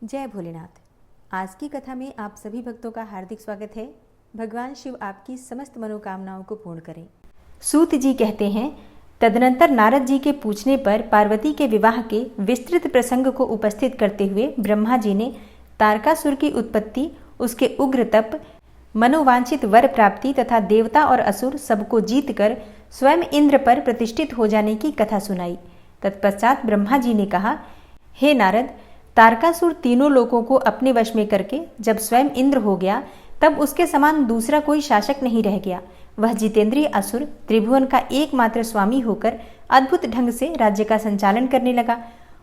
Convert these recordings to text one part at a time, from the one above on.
जय भोलेनाथ। आज की कथा में आप सभी भक्तों का हार्दिक स्वागत है। भगवान शिव आपकी समस्त मनोकामनाओं को पूर्ण करें। सूत जी कहते हैं, तदनंतर नारद जी के पूछने पर पार्वती के विवाह के विस्तृत प्रसंग को उपस्थित करते हुए ब्रह्मा जी ने तारकासुर की उत्पत्ति, उसके उग्र तप, मनोवांछित वर प्राप्ति तथा देवता और असुर सबको जीतकर स्वयं इंद्र पर प्रतिष्ठित हो जाने की कथा सुनाई। तत्पश्चात ब्रह्मा जी ने कहा, हे नारद, तारकासुर तीनों लोकों को अपने वश में करके जब स्वयं इंद्र हो गया, तब उसके समान दूसरा कोई शासक नहीं रह गया। वह जितेंद्रिय असुर त्रिभुवन का एकमात्र स्वामी होकर अद्भुत ढंग से राज्य का संचालन करने लगा।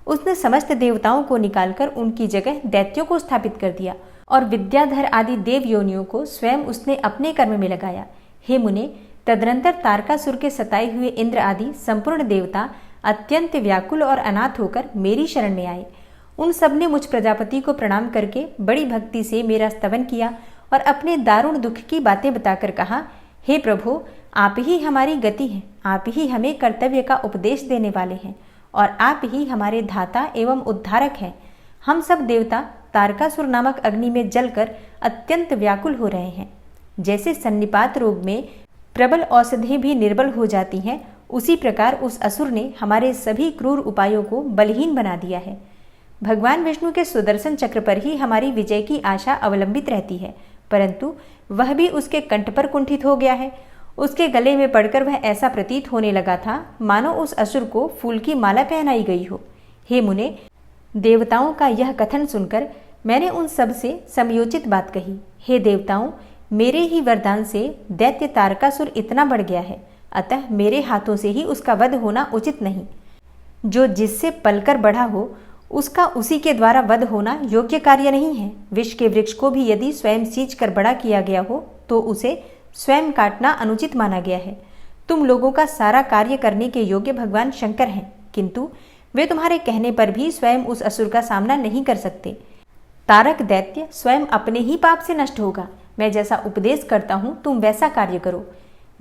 उसने समस्त देवताओं को निकालकर उनकी जगह दैत्यों को स्थापित कर दिया और विद्याधर आदि देव योनियों को स्वयं उसने अपने कर्म में लगाया। हे मुने, तदनंतर तारकासुर के सताए हुए इंद्र आदि संपूर्ण देवता अत्यंत व्याकुल और अनाथ होकर मेरी शरण में आए। उन सब ने मुझ प्रजापति को प्रणाम करके बड़ी भक्ति से मेरा स्तवन किया और अपने दारुण दुख की बातें बताकर कहा, हे प्रभु, आप ही हमारी गति हैं, आप ही हमें कर्तव्य का उपदेश देने वाले हैं और आप ही हमारे धाता एवं उद्धारक हैं। हम सब देवता तारकासुर नामक अग्नि में जलकर अत्यंत व्याकुल हो रहे हैं। जैसे सन्निपात रोग में प्रबल औषधि भी निर्बल हो जाती हैं, उसी प्रकार उस असुर ने हमारे सभी क्रूर उपायों को बलहीन बना दिया है। भगवान विष्णु के सुदर्शन चक्र पर ही हमारी विजय की आशा अवलंबित रहती है, परंतु वह भी उसके कंठ पर कुंठित हो गया है। उसके गले में पड़कर वह ऐसा प्रतीत होने लगा था मानो उस असुर को फूल की माला पहनाई गई हो। हे मुने, देवताओं का यह कथन सुनकर मैंने उन सब से समयोचित बात कही। हे देवताओं, मेरे ही वरदान से दैत्य तारकासुर इतना बढ़ गया है, अतः मेरे हाथों से ही उसका वध होना उचित नहीं। जो जिससे पलकर बढ़ा हो, उसका उसी के द्वारा वध होना योग्य कार्य नहीं है। विष के वृक्ष को भी यदि स्वयं सींच कर बड़ा किया गया हो तो उसे स्वयं काटना अनुचित माना गया है। तुम लोगों का सारा कार्य करने के योग्य भगवान शंकर हैं, किंतु वे तुम्हारे कहने पर भी स्वयं उस असुर का सामना नहीं कर सकते। तारक दैत्य स्वयं अपने ही पाप से नष्ट होगा। मैं जैसा उपदेश करता हूँ तुम वैसा कार्य करो।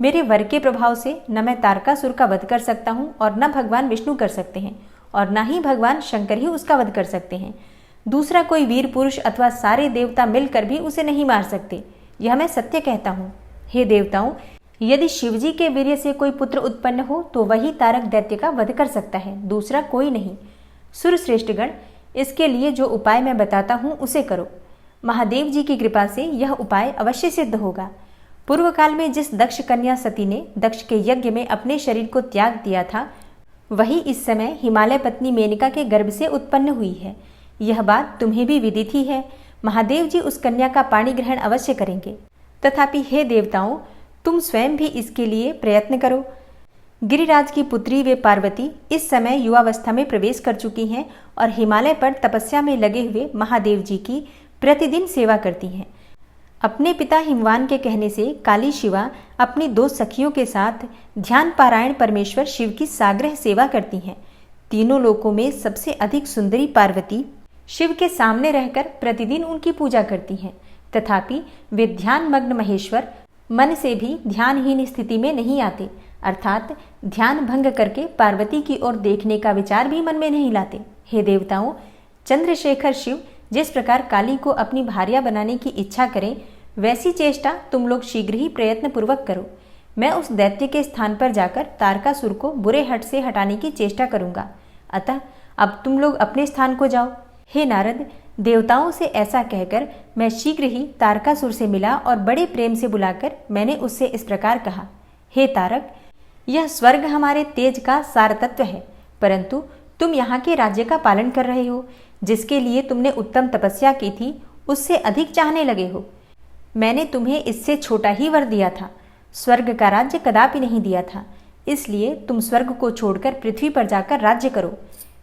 मेरे वर के प्रभाव से न मैं तारकासुर का वध कर सकता हूँ और न भगवान विष्णु कर सकते हैं और न ही भगवान शंकर ही उसका वध कर सकते हैं। दूसरा कोई वीर पुरुष अथवा सारे देवता मिलकर भी उसे नहीं मार सकते। यह मैं सत्य कहता हूँ। हे देवताओं, यदि शिवजी के वीर्य से कोई पुत्र उत्पन्न हो तो वही तारक दैत्य का वध कर सकता है, दूसरा कोई नहीं। सुरश्रेष्ठगण, इसके लिए जो उपाय मैं बताता हूँ उसे करो। महादेव जी की कृपा से यह उपाय अवश्य सिद्ध होगा। पूर्व काल में जिस दक्ष कन्या सती ने दक्ष के यज्ञ में अपने शरीर को त्याग दिया था, वही इस समय हिमालय पत्नी मेनका के गर्भ से उत्पन्न हुई है। यह बात तुम्हें भी विदित ही है। महादेव जी उस कन्या का पाणी ग्रहण अवश्य करेंगे। तथापि हे देवताओं, तुम स्वयं भी इसके लिए प्रयत्न करो। गिरिराज की पुत्री वे पार्वती इस समय युवावस्था में प्रवेश कर चुकी हैं और हिमालय पर तपस्या में लगे हुए महादेव जी की प्रतिदिन सेवा करती हैं। अपने पिता हिमवान के कहने से काली शिवा अपनी दो सखियों के साथ ध्यान पारायण परमेश्वर शिव की साग्रह सेवा करती हैं। तीनों लोकों में सबसे अधिक सुंदरी पार्वती शिव के सामने रहकर प्रतिदिन उनकी पूजा करती हैं। तथापि वे ध्यान मग्न महेश्वर मन से भी ध्यानहीन स्थिति में नहीं आते, अर्थात ध्यान भंग करके पार्वती की ओर देखने का विचार भी मन में नहीं लाते। हे देवताओं, चंद्रशेखर शिव जिस प्रकार काली को अपनी भार्या बनाने की इच्छा करें, वैसी चेष्टा तुम लोग शीघ्र ही प्रयत्न पूर्वक करो। मैं उस दैत्य के स्थान पर जाकर तारकासुर को बुरे हट से हटाने की चेष्टा करूंगा। अतः अब तुम लोग अपने स्थान को जाओ। हे नारद, देवताओं से ऐसा कहकर मैं शीघ्र ही तारकासुर से मिला और बड़े प्रेम से बुलाकर मैंने उससे इस प्रकार कहा, हे तारक, यह स्वर्ग हमारे तेज का सार तत्व है, परंतु तुम यहाँ के राज्य का पालन कर रहे हो। जिसके लिए तुमने उत्तम तपस्या की थी, उससे अधिक चाहने लगे हो। मैंने तुम्हें इससे छोटा ही वर दिया था, स्वर्ग का राज्य कदापि नहीं दिया था। इसलिए तुम स्वर्ग को छोड़कर पृथ्वी पर जाकर राज्य करो।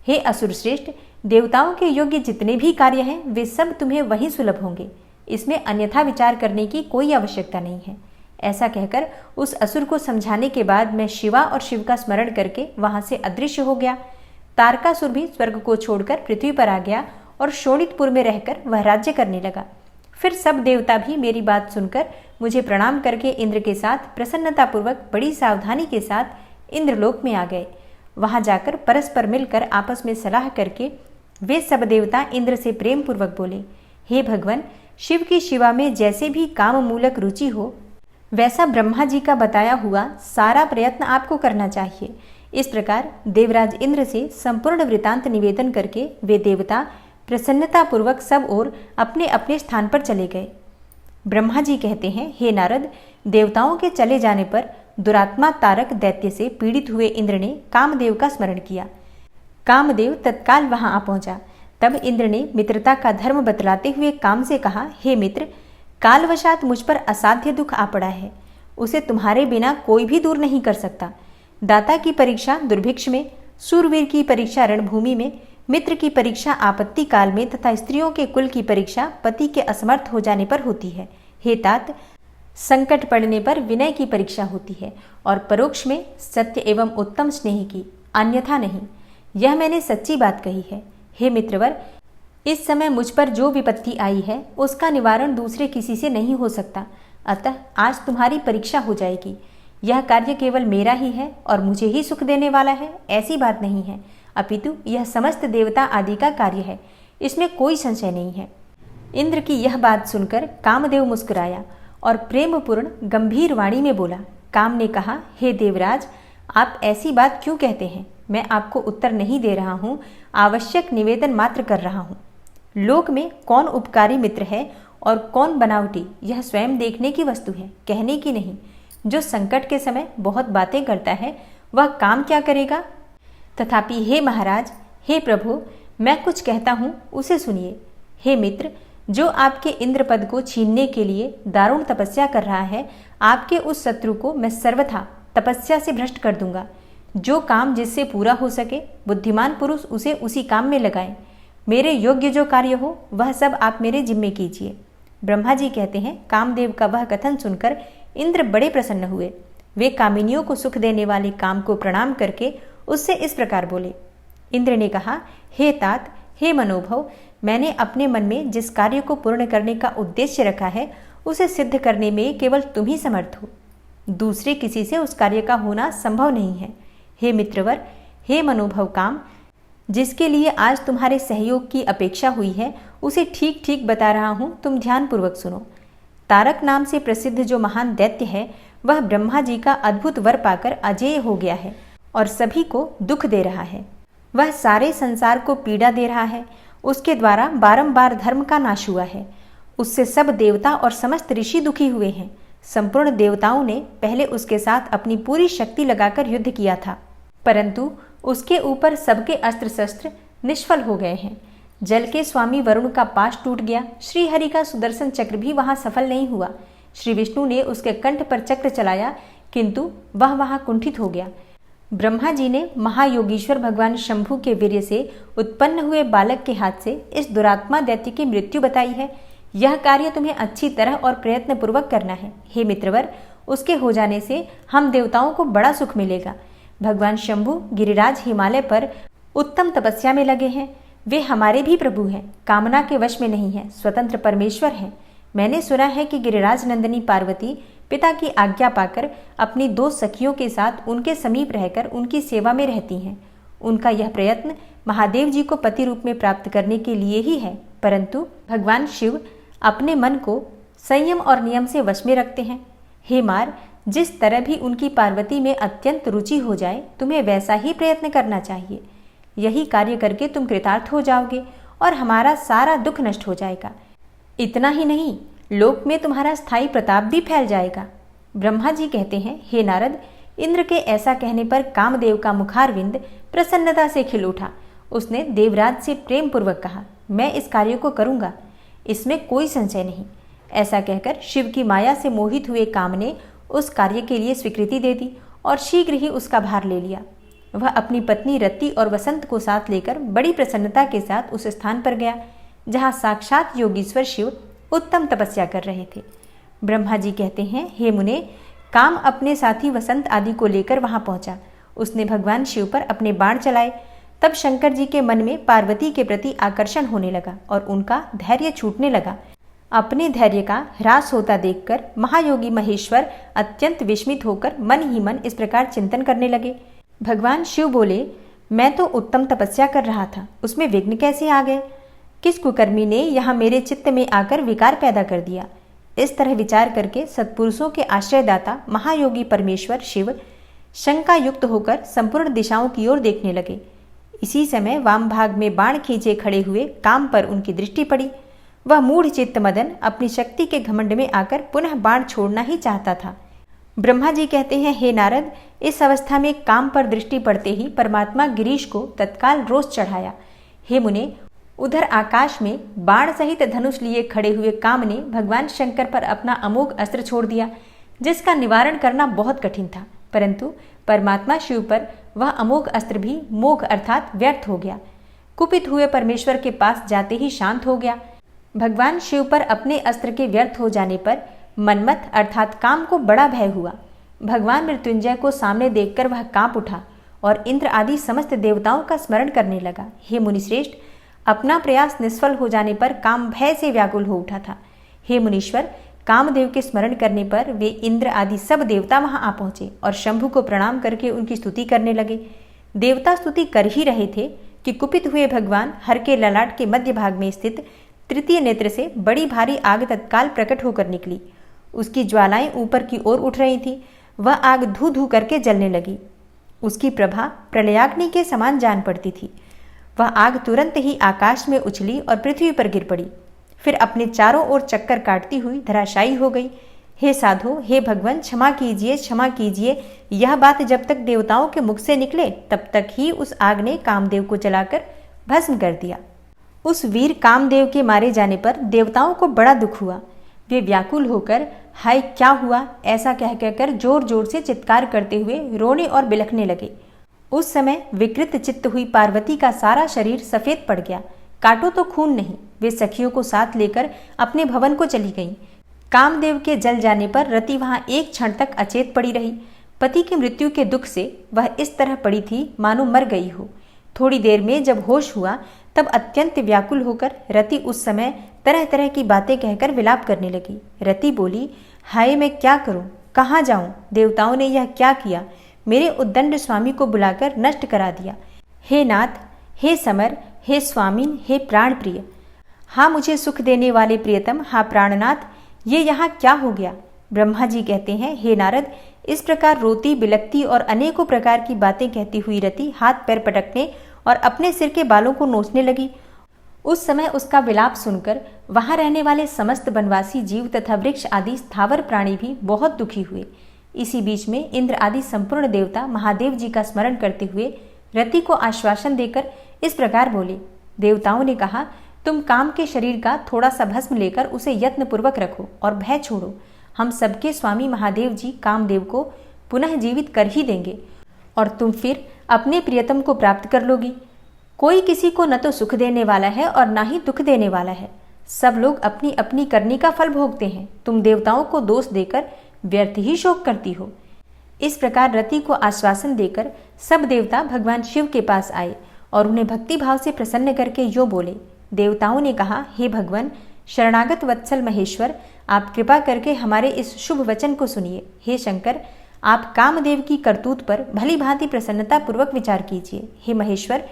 हे असुर श्रेष्ठ, देवताओं के योग्य जितने भी कार्य हैं वे सब तुम्हें वही सुलभ होंगे। इसमें अन्यथा विचार करने की कोई आवश्यकता नहीं है। ऐसा कहकर उस असुर को समझाने के बाद मैं शिवा और शिव का स्मरण करके वहां से अदृश्य हो गया। तारकासुर भी स्वर्ग को छोड़कर पृथ्वी पर आ गया और शोणितपुर में रहकर वह राज्य करने लगा। फिर सब देवता भी मेरी बात सुनकर मुझे प्रणाम करके इंद्र के साथ प्रसन्नतापूर्वक बड़ी सावधानी के साथ इंद्रलोक में आ गए। वहां जाकर परस्पर मिलकर आपस में सलाह करके वे सब देवता इंद्र से प्रेम पूर्वक बोले, हे भगवान, शिव की शिवा में जैसे भी काम मूलक रुचि हो वैसा ब्रह्मा जी का बताया हुआ सारा प्रयत्न आपको करना चाहिए। इस प्रकार देवराज इंद्र से संपूर्ण वृतांत निवेदन करके वे देवता प्रसन्नतापूर्वक सब ओर अपने अपने स्थान पर चले गए। ब्रह्मा जी कहते हैं, हे नारद, देवताओं के चले जाने पर दुरात्मा तारक दैत्य से पीड़ित हुए इंद्र ने कामदेव का स्मरण किया। कामदेव तत्काल वहां आ पहुंचा। तब इंद्र ने मित्रता का धर्म बतलाते हुए काम से कहा, हे मित्र, कालवशात मुझ पर असाध्य दुख आ पड़ा है, उसे तुम्हारे बिना कोई भी दूर नहीं कर सकता। दाता की परीक्षा दुर्भिक्ष में, सूरवीर की परीक्षा रणभूमि में, मित्र की परीक्षा आपत्ति काल में तथा स्त्रियों के कुल की परीक्षा पति के असमर्थ हो जाने पर होती है। हे तात, संकट पड़ने पर विनय की परीक्षा होती है और परोक्ष में सत्य एवं उत्तम स्नेह की, अन्यथा नहीं। यह मैंने सच्ची बात कही है। हे मित्रवर, इस समय मुझ पर जो विपत्ति आई है उसका निवारण दूसरे किसी से नहीं हो सकता, अतः आज तुम्हारी परीक्षा हो जाएगी। यह कार्य केवल मेरा ही है और मुझे ही सुख देने वाला है, ऐसी बात नहीं है, अपितु यह समस्त देवता आदि का कार्य है, इसमें कोई संशय नहीं है। इंद्र की यह बात सुनकर कामदेव मुस्कुराया और प्रेमपूर्ण गंभीर वाणी में बोला। काम ने कहा, हे देवराज, आप ऐसी बात क्यों कहते हैं? मैं आपको उत्तर नहीं दे रहा हूँ, आवश्यक निवेदन मात्र कर रहा हूँ। लोक में कौन उपकारी मित्र है और कौन बनावटी, यह स्वयं देखने की वस्तु है, कहने की नहीं। जो संकट के समय बहुत बातें करता है वह काम क्या करेगा? तथापि हे महाराज, हे प्रभु, मैं कुछ कहता हूँ, उसे सुनिए। हे मित्र, जो आपके इंद्र पद को छीनने के लिए दारुण तपस्या कर रहा है, आपके उस शत्रु को मैं सर्वथा तपस्या से भ्रष्ट कर दूंगा। जो काम जिससे पूरा हो सके, बुद्धिमान पुरुष उसे उसी काम में लगाए। मेरे योग्य जो कार्य हो वह सब आप मेरे जिम्मे कीजिए। ब्रह्मा जी कहते हैं, कामदेव का वह कथन सुनकर इंद्र बड़े प्रसन्न हुए। वे कामिनियों को सुख देने वाले काम को प्रणाम करके उससे इस प्रकार बोले। इंद्र ने कहा, हे तात, हे मनोभव, मैंने अपने मन में जिस कार्य को पूर्ण करने का उद्देश्य रखा है उसे सिद्ध करने में केवल तुम ही समर्थ हो। दूसरे किसी से उस कार्य का होना संभव नहीं है। हे मित्रवर, हे मनोभव काम, जिसके लिए आज तुम्हारे सहयोग की अपेक्षा हुई है उसे ठीक ठीक बता रहा हूं, तुम ध्यानपूर्वक सुनो। तारक नाम से प्रसिद्ध जो महान दैत्य है वह ब्रह्मा जी का अद्भुत वर पाकर अजेय हो गया है और सभी को दुख दे रहा है। वह सारे संसार को पीड़ा दे रहा है। उसके द्वारा बारंबार धर्म का नाश हुआ है। उससे सब देवता और समस्त ऋषि दुखी हुए हैं। संपूर्ण देवताओं ने पहले उसके साथ अपनी पूरी शक्ति लगाकर युद्ध किया था, परंतु उसके ऊपर सबके अस्त्र शस्त्र निष्फल हो गए हैं। जल के स्वामी वरुण का पाश टूट गया। श्री हरि का सुदर्शन चक्र भी वहां सफल नहीं हुआ। श्री विष्णु ने उसके कंठ पर चक्र चलाया, किंतु वह वहां कुंठित हो गया। ब्रह्मा जी ने महायोगीश्वर भगवान शंभु के वीर्य से उत्पन्न हुए बालक के हाथ से इस दुरात्मा दैत्य की मृत्यु बताई है। यह कार्य तुम्हें अच्छी तरह और प्रयत्न पूर्वक करना है। हे मित्रवर, उसके हो जाने से हम देवताओं को बड़ा सुख मिलेगा। भगवान शंभु गिरिराज हिमालय पर उत्तम तपस्या में लगे हैं। वे हमारे भी प्रभु हैं, कामना के वश में नहीं है, स्वतंत्र परमेश्वर हैं। मैंने सुना है कि गिरिराज नंदिनी पार्वती पिता की आज्ञा पाकर अपनी 2 सखियों के साथ उनके समीप रहकर उनकी सेवा में रहती हैं। उनका यह प्रयत्न महादेव जी को पति रूप में प्राप्त करने के लिए ही है, परंतु भगवान शिव अपने मन को संयम और नियम से वश में रखते हैं। हे मार, जिस तरह भी उनकी पार्वती में अत्यंत रुचि हो जाए, तुम्हें वैसा ही प्रयत्न करना चाहिए। यही कार्य करके तुम कृतार्थ हो जाओगे और हमारा सारा दुख नष्ट हो जाएगा। इतना ही नहीं, लोक में तुम्हारा स्थायी प्रताप भी फैल जाएगा। ब्रह्मा जी कहते हैं, हे नारद, इंद्र के ऐसा कहने पर कामदेव का मुखारविंद प्रसन्नता से खिल उठा। उसने देवराज से प्रेम पूर्वक कहा, मैं इस कार्य को करूंगा, इसमें कोई संशय नहीं। ऐसा कहकर शिव की माया से मोहित हुए काम ने उस कार्य के लिए स्वीकृति दे दी और शीघ्र ही उसका भार ले लिया। वह अपनी पत्नी रति और वसंत को साथ लेकर बड़ी प्रसन्नता के साथ उस स्थान पर गया जहाँ साक्षात योगीश्वर शिव उत्तम तपस्या कर रहे थे। ब्रह्मा जी कहते हैं, हे मुने, काम अपने साथी वसंत आदि को लेकर वहां पहुंचा। उसने भगवान शिव पर अपने बाण चलाए। तब शंकर जी के मन में पार्वती के प्रति आकर्षण होने लगा और उनका धैर्य छूटने लगा। अपने धैर्य का ह्रास होता देखकर महायोगी महेश्वर अत्यंत विस्मित होकर मन ही मन इस प्रकार चिंतन करने लगे। भगवान शिव बोले, मैं तो उत्तम तपस्या कर रहा था, उसमें विघ्न कैसे आ गए? किस कुकर्मी ने यहाँ मेरे चित्त में आकर विकार पैदा कर दिया? इस तरह विचार करके सत्पुरुषों के आश्रयदाता महायोगी परमेश्वर शिव शंका युक्त होकर संपूर्ण दिशाओं की ओर देखने लगे। इसी समय वाम भाग में बाण खींचे खड़े हुए काम पर उनकी दृष्टि पड़ी। वह मूढ़ चित्त मदन अपनी शक्ति के घमंड में आकर पुनः बाण छोड़ना ही चाहता था। ब्रह्मा जी कहते हैं, हे नारद, इस अवस्था में काम पर दृष्टि पड़ते ही परमात्मा गिरीश को तत्काल रोष चढ़ाया। हे मुने, उधर आकाश में बाण सहित धनुष लिए खड़े हुए काम ने भगवान शंकर पर अपना अमोघ अस्त्र छोड़ दिया, जिसका निवारण करना बहुत कठिन था। परंतु परमात्मा शिव पर वह अमोघ अस्त्र भी मोघ अर्थात व्यर्थ हो गया। कुपित हुए परमेश्वर के पास जाते ही शांत हो गया। भगवान शिव पर अपने अस्त्र के व्यर्थ हो जाने पर मनमथ अर्थात काम को बड़ा भय हुआ। भगवान मृत्युंजय को सामने देखकर वह कांप उठा और इंद्र आदि समस्त देवताओं का स्मरण करने लगा। हे मुनिश्रेष्ठ, अपना प्रयास निष्फल हो जाने पर काम भय से व्याकुल हो उठा था। हे मुनीश्वर, कामदेव के स्मरण करने पर वे इंद्र आदि सब देवता वहां आ पहुंचे और शंभु को प्रणाम करके उनकी स्तुति करने लगे। देवता स्तुति कर ही रहे थे कि कुपित हुए भगवान हर के ललाट के मध्य भाग में स्थित तृतीय नेत्र से बड़ी भारी आग तत्काल प्रकट होकर निकली। उसकी ज्वालाएं ऊपर की ओर उठ रही थी। वह आग धू धू करके जलने लगी। उसकी प्रभा प्रलयाग्नि के समान जान पड़ती थी। वह आग तुरंत ही आकाश में उछली और पृथ्वी पर गिर पड़ी, फिर अपने चारों ओर चक्कर काटती हुई धराशायी हो गई। हे साधु, हे भगवान, क्षमा कीजिए, क्षमा कीजिए। यह बात जब तक देवताओं के मुख से निकले तब तक ही उस आग ने कामदेव को जलाकर भस्म कर दिया। उस वीर कामदेव के मारे जाने पर देवताओं को बड़ा दुख हुआ। वे व्याकुल होकर हाय क्या हुआ ऐसा कह कहकर जोर जोर से चित्कार करते हुए रोने और बिलखने लगे। उस समय विकृत चित्त हुई पार्वती का सारा शरीर सफेद पड़ गया। काटो तो खून नहीं। वे सखियों को साथ लेकर अपने भवन को चली गईं। कामदेव के जल जाने पर रति वहां एक क्षण तक अचेत पड़ी रही। पति की मृत्यु के दुख से वह इस तरह पड़ी थी मानो मर गई हो। थोड़ी देर में जब होश हुआ तब अत्यंत व्याकुल होकर रति उस समय तरह तरह की बातें कहकर विलाप करने लगी। रति बोली, हाय मैं क्या करूं, कहाँ जाऊं? देवताओं ने यह क्या किया? मेरे उद्दंड स्वामी को बुलाकर नष्ट करा दिया। हे नाथ, हे समर, हे स्वामीन, हे प्राण प्रिय, हाँ मुझे सुख देने वाले प्रियतम, हाँ प्राणनाथ, ये यहाँ क्या हो गया? ब्रह्मा जी कहते हैं, हे नारद, इस प्रकार रोती बिलकती और अनेकों प्रकार की बातें कहती हुई रति हाथ पैर पटकने और अपने सिर के बालों को नोचने लगी। उस समय उसका विलाप सुनकर वहां रहने वाले समस्त वनवासी जीव तथा वृक्ष आदि स्थावर प्राणी भी बहुत दुखी हुए। इसी बीच में इंद्र आदि संपूर्ण देवता महादेव जी का स्मरण करते हुए रति को आश्वासन देकर इस प्रकार बोले। देवताओं ने कहा, तुम काम के शरीर का थोड़ा सा भस्म लेकर उसे यत्नपूर्वक रखो और भय छोड़ो। हम सबके स्वामी महादेव जी कामदेव को पुनः जीवित कर ही देंगे और तुम फिर अपने प्रियतम को प्राप्त कर लोगी। कोई किसी को न तो सुख देने वाला है और न ही दुख देने वाला है। सब लोग अपनी अपनी करनी का फल भोगते हैं। तुम देवताओं को दोष देकर व्यर्थ ही शोक करती हो। इस प्रकार रति को आश्वासन देकर सब देवता भगवान शिव के पास आए और उन्हें भक्ति भाव से प्रसन्न करके यूं बोले। देवताओं ने कहा, हे भगवान शरणागत वत्सल महेश्वर, आप कृपा करके हमारे इस शुभ वचन को सुनिए। हे शंकर, आप कामदेव की करतूत पर भली भांति प्रसन्नता पूर्वक विचार कीजिए। हे महेश्वर,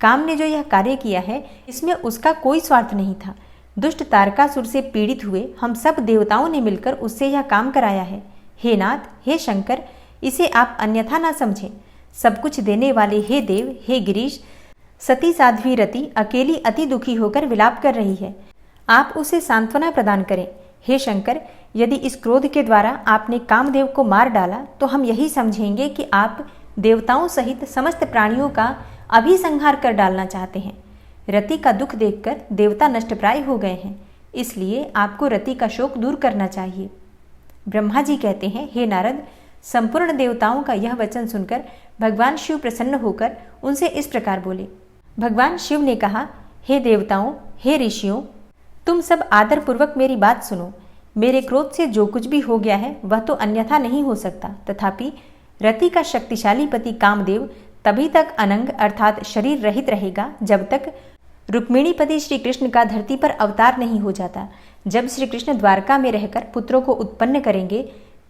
काम ने जो यह कार्य किया है इसमें उसका कोई स्वार्थ नहीं था। दुष्ट तारकासुर से पीड़ित हुए हम सब देवताओं ने मिलकर उससे यह काम कराया है। हे नाथ, हे शंकर, इसे आप अन्यथा ना समझें। सब कुछ देने वाले हे देव, हे गिरीश, सती साध्वी रति अकेली अति दुखी होकर विलाप कर रही है। आप उसे सांत्वना प्रदान करें। हे शंकर, यदि इस क्रोध के द्वारा आपने कामदेव को मार डाला तो हम यही समझेंगे कि आप देवताओं सहित समस्त प्राणियों का अभी संहार कर डालना चाहते हैं। रति का दुख देखकर देवता नष्टप्राय हो गए हैं, इसलिए आपको रति का शोक दूर करना चाहिए। ब्रह्मा जी कहते हैं, हे नारद, संपूर्ण देवताओं का यह वचन सुनकर भगवान शिव प्रसन्न होकर उनसे इस प्रकार बोले। भगवान शिव ने कहा, हे देवताओं, हे ऋषियों, तुम सब आदर पूर्वक मेरी बात सुनो। मेरे क्रोध से जो कुछ भी हो गया है वह तो अन्यथा नहीं हो सकता, तथापि रति का शक्तिशाली पति कामदेव तभी तक अनंग अर्थात शरीर रहित रहेगा जब तक रुक्मिणीपति श्री कृष्ण का धरती पर अवतार नहीं हो जाता। जब श्री कृष्ण द्वारका में रहकर पुत्रों को उत्पन्न करेंगे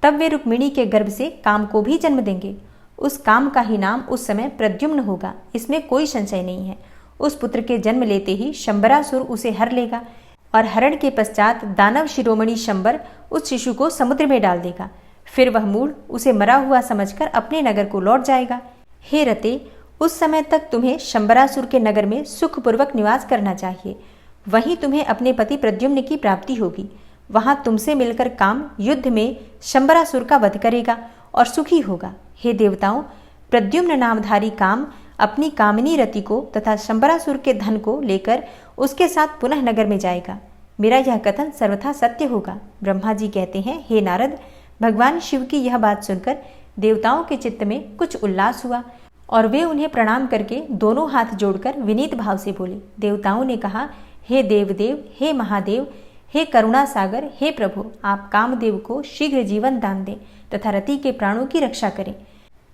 तब वे रुक्मिणी के गर्भ से काम को भी जन्म देंगे। उस काम का ही नाम उस समय प्रद्युम्न होगा, इसमें कोई संशय नहीं है। उस पुत्र के जन्म लेते ही शंबरासुर उसे हर लेगा और हरण के पश्चात दानव शिरोमणि शंबर उस शिशु को समुद्र में डाल देगा। फिर वह मूढ़ उसे मरा हुआ समझकर अपने नगर को लौट जाएगा। हे रते, उस समय तक तुम्हें शंबरासुर के नगर में सुखपूर्वक निवास करना चाहिए। वहीं तुम्हें अपने पति प्रद्युम्न की प्राप्ति होगी। वहां तुमसे मिलकर काम युद्ध में शंबरासुर का वध करेगा और सुखी होगा। हे देवताओं, प्रद्युम्न नामधारी काम अपनी कामिनी रति को तथा शंबरासुर के धन को लेकर उसके साथ पुनः नगर में जाएगा। मेरा यह कथन सर्वथा सत्य होगा। ब्रह्मा जी कहते हैं, हे नारद, भगवान शिव की यह बात सुनकर देवताओं के चित्त में कुछ उल्लास हुआ और वे उन्हें प्रणाम करके दोनों हाथ जोड़कर विनीत भाव से बोले। देवताओं ने कहा, हे देवदेव, हे महादेव, हे करुणा सागर, हे प्रभु, आप कामदेव को शीघ्र जीवन दान दें तथा रति के प्राणों की रक्षा करें।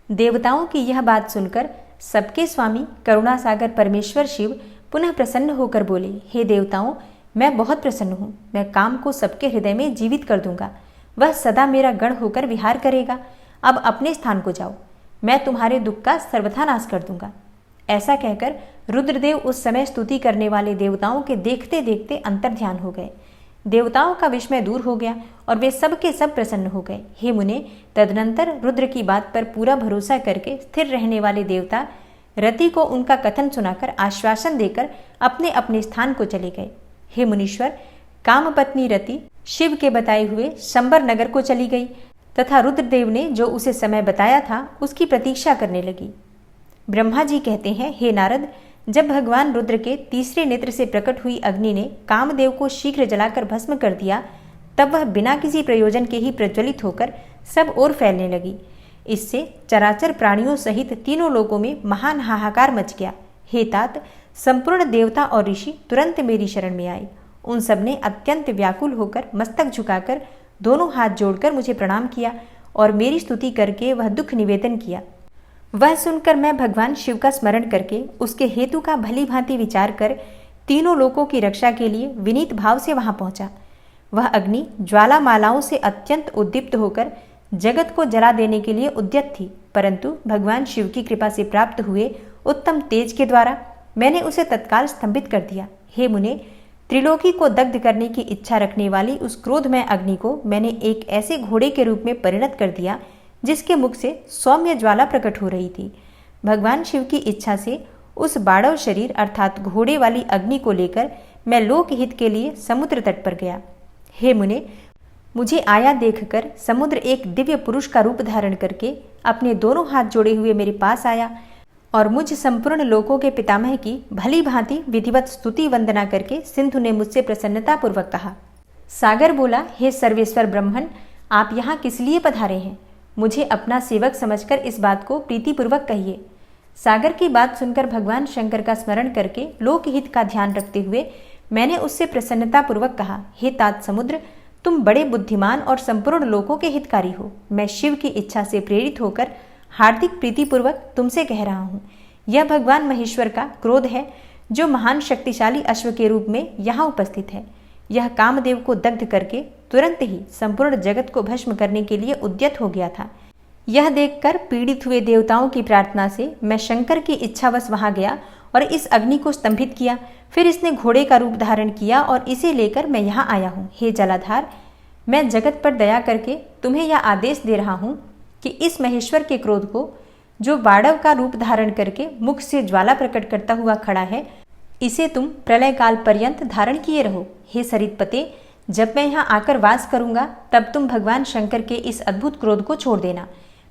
देवताओं की यह बात सुनकर सबके स्वामी करुणा सागर परमेश्वर शिव पुनः प्रसन्न होकर बोले, हे देवताओं, मैं बहुत प्रसन्न हूँ। मैं काम को सबके हृदय में जीवित कर दूंगा। वह सदा मेरा गण होकर विहार करेगा। अब अपने स्थान को जाओ, मैं तुम्हारे दुख का सर्वथा नाश कर दूंगा। ऐसा कहकर रुद्रदेव उस समय स्तुति करने वाले देवताओं के देखते देखते अंतर्ध्यान हो गए। देवताओं का विस्मय दूर हो गया और वे सब के सब प्रसन्न हो गए। हे मुने, तदनंतर रुद्र की बात पर पूरा भरोसा करके स्थिर रहने वाले देवता रति को उनका कथन सुनाकर आश्वासन देकर अपने अपने स्थान को चले गए। हे मुनीश्वर, कामपत्नी रति शिव के बताए हुए शंबर नगर को चली गई तथा रुद्रदेव ने जो उसे समय बताया था उसकी प्रतीक्षा करने लगी। ब्रह्मा जी कहते हैं, हे नारद, जब भगवान रुद्र के तीसरे नेत्र से प्रकट हुई अग्नि ने कामदेव को शीघ्र जलाकर भस्म कर दिया, तब वह बिना किसी प्रयोजन के ही प्रज्वलित होकर सब ओर फैलने लगी। इससे चराचर प्राणियों सहित तीनों लोकों में महान हाहाकार मच गया। हे तात, संपूर्ण देवता और ऋषि तुरंत मेरी शरण में आए। उन सब ने अत्यंत व्याकुल होकर मस्तक झुकाकर दोनों हाथ जोड़कर मुझे प्रणाम किया और मेरी स्तुति करके वह दुख निवेदन किया। वह सुनकर मैं भगवान शिव का स्मरण करके उसके हेतु का भली भांति विचार कर तीनों लोकों की रक्षा के लिए विनीत भाव से वहां पहुंचा। वह अग्नि ज्वालामालाओं से अत्यंत उद्दीप्त होकर जगत को जला देने के लिए उद्यत थी, परंतु भगवान शिव की कृपा से प्राप्त हुए उत्तम तेज के द्वारा मैंने उसे तत्काल स्तंभित कर दिया। हे मुने, त्रिलोकी को दग्ध करने की इच्छा रखने वाली उस क्रोधमय अग्नि को मैंने एक ऐसे घोड़े के रूप में परिणत कर दिया जिसके मुख से सौम्य ज्वाला प्रकट हो रही थी। भगवान शिव की इच्छा से उस बाड़व शरीर अर्थात घोड़े वाली अग्नि को लेकर मैं लोकहित के लिए समुद्र तट पर गया। हे मुने, मुझे आया देखकर समुद्र एक दिव्य पुरुष का रूप धारण करके अपने दोनों हाथ जोड़े हुए मेरे पास आया और मुझ संपूर्ण लोकों के पितामह की भली भांति विधिवत स्तुति वंदना करके सिंधु ने मुझसे प्रसन्नता पूर्वक कहा। सागर बोला, हे सर्वेश्वर ब्रह्मन, आप यहाँ किस लिए पधारे हैं? मुझे अपना सेवक समझकर इस बात को प्रीतिपूर्वक कहिए। सागर की बात सुनकर भगवान शंकर का स्मरण करके लोकहित का ध्यान रखते हुए मैंने उससे प्रसन्नता पूर्वक कहा, हे तात समुद्र, तुम बड़े बुद्धिमान और संपूर्ण लोकों के हितकारी हो। मैं शिव की इच्छा से प्रेरित होकर हार्दिक प्रीतिपूर्वक तुमसे कह रहा हूँ। यह भगवान महेश्वर का क्रोध है जो महान शक्तिशाली अश्व के रूप में यहाँ उपस्थित है। यह कामदेव को दग्ध करके तुरंत ही संपूर्ण जगत को भस्म करने के लिए उद्यत हो गया था। यह देखकर पीड़ित हुए देवताओं की प्रार्थना से मैं शंकर की इच्छावश वहां गया और इस अग्नि को स्तंभित किया। फिर इसने घोड़े का रूप धारण किया और इसे लेकर मैं यहाँ आया हूँ। हे जलाधार, मैं जगत पर दया करके तुम्हें यह आदेश दे रहा हूँ कि इस महेश्वर के क्रोध को, जो बाड़व का रूप धारण करके मुख से ज्वाला प्रकट करता हुआ खड़ा है, इसे तुम प्रलय काल पर्यंत धारण किए रहो। हे सरितपते, जब मैं यहाँ आकर वास करूंगा तब तुम भगवान शंकर के इस अद्भुत क्रोध को छोड़ देना।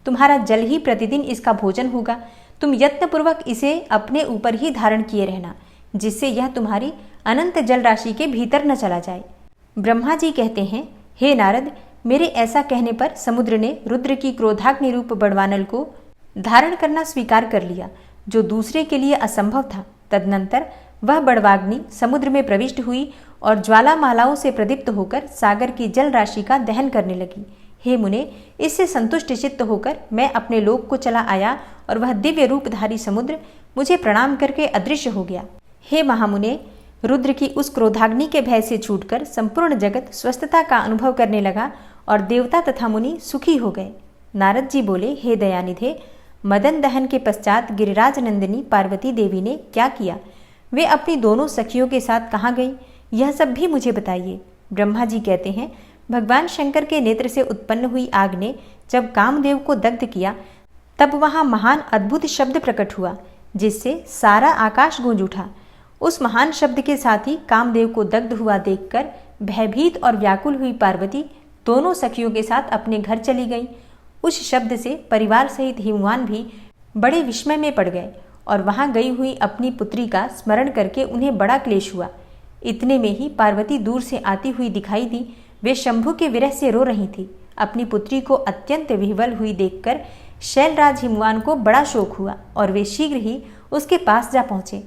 तुम्हारा जल ही प्रतिदिन इसका भोजन होगा। तुम यत्नपूर्वक इसे अपने ऊपर ही धारण किए रहना, जिससे यह तुम्हारी अनंत जल राशि के भीतर न चला जाए। ब्रह्मा जी कहते हैं, हे नारद, मेरे ऐसा कहने पर समुद्र ने रुद्र की क्रोधाग्नि रूप बड़वानल को धारण करना स्वीकार कर लिया, जो दूसरे के लिए असंभव था। तदनंतर वह बड़वाग्नि समुद्र में प्रविष्ट हुई और ज्वालामालाओं से प्रदीप्त होकर सागर की जल राशि का दहन करने लगी। हे मुने, इससे संतुष्ट चित्त होकर मैं अपने लोक को चला आया और वह दिव्य रूपधारी समुद्र मुझे प्रणाम करके अदृश्य हो गया। हे महामुने, रुद्र की उस क्रोधाग्नि के भय से छूटकर संपूर्ण जगत स्वस्थता का अनुभव करने लगा और देवता तथा मुनि सुखी हो गए। नारद जी बोले, हे दयानिधे, मदन दहन के पश्चात गिरिराज नंदिनी पार्वती देवी ने क्या किया, वे अपनी दोनों सखियों के साथ कहाँ गई, यह सब भी मुझे बताइए। ब्रह्मा जी कहते हैं, भगवान शंकर के नेत्र से उत्पन्न हुई आग ने जब कामदेव को दग्ध किया, तब वहां महान अद्भुत शब्द प्रकट हुआ, जिससे सारा आकाश गूंज उठा। उस महान शब्द के साथ ही कामदेव को दग्ध हुआ देखकर भयभीत और व्याकुल हुई पार्वती दोनों सखियों के साथ अपने घर चली गईं। उस शब्द से परिवार सहित हिमवान भी बड़े विस्मय में पड़ गए और वहां गई हुई अपनी पुत्री का स्मरण करके उन्हें बड़ा क्लेश हुआ। इतने में ही पार्वती दूर से आती हुई दिखाई दी। वे शंभु के विरह से रो रही थी। अपनी पुत्री को अत्यंत विह्वल हुई देखकर शैलराज हिमवान को बड़ा शोक हुआ और वे शीघ्र ही उसके पास जा पहुंचे।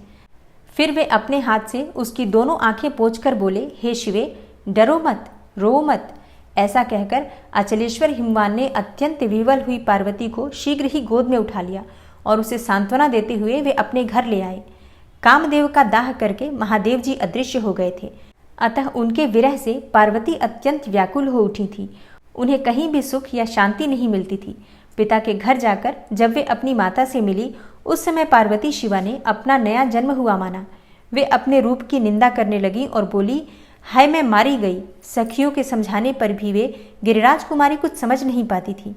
फिर वे अपने हाथ से उसकी दोनों आंखें पोंछकर बोले, हे शिवे, डरो मत, रो मत। ऐसा कहकर अचलेश्वर हिमवान ने अत्यंत विह्वल हुई पार्वती को शीघ्र ही गोद में उठा लिया और उसे सांत्वना देते हुए वे अपने घर ले आए। कामदेव का दाह करके महादेव जी अदृश्य हो गए थे, अतः उनके विरह से पार्वती अत्यंत व्याकुल हो उठी थी। उन्हें कहीं भी सुख या शांति नहीं मिलती थी। पिता के घर जाकर जब वे अपनी माता से मिली, उस समय पार्वती शिवा ने अपना नया जन्म हुआ माना। वे अपने रूप की निंदा करने लगी और बोली, हाय मैं मारी गई। सखियों के समझाने पर भी वे गिरिराज कुमारी कुछ समझ नहीं पाती थी।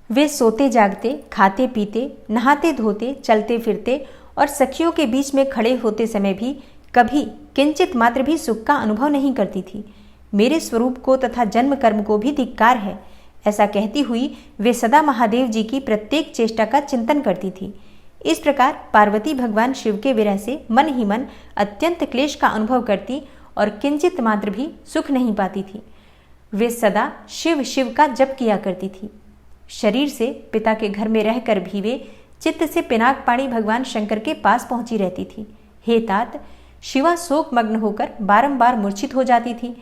वे सोते जागते, खाते पीते, नहाते धोते, चलते फिरते और सखियों के बीच में खड़े होते समय भी कभी किंचित मात्र भी सुख का अनुभव नहीं करती थी। मेरे स्वरूप को तथा जन्म कर्म को भी धिक्कार है, ऐसा कहती हुई वे सदा महादेव जी की प्रत्येक चेष्टा का चिंतन करती थी। इस प्रकार पार्वती भगवान शिव के विरह से मन ही मन अत्यंत क्लेश का अनुभव करती और किंचित मात्र भी सुख नहीं पाती थी। वे सदा शिव शिव का जप किया करती थी। शरीर से पिता के घर में रहकर भी वे चित्त से पिनाकपाणी भगवान शंकर के पास पहुंची रहती थी। हे तात, शिवा शोक मग्न होकर बारंबार मूर्छित हो जाती थी।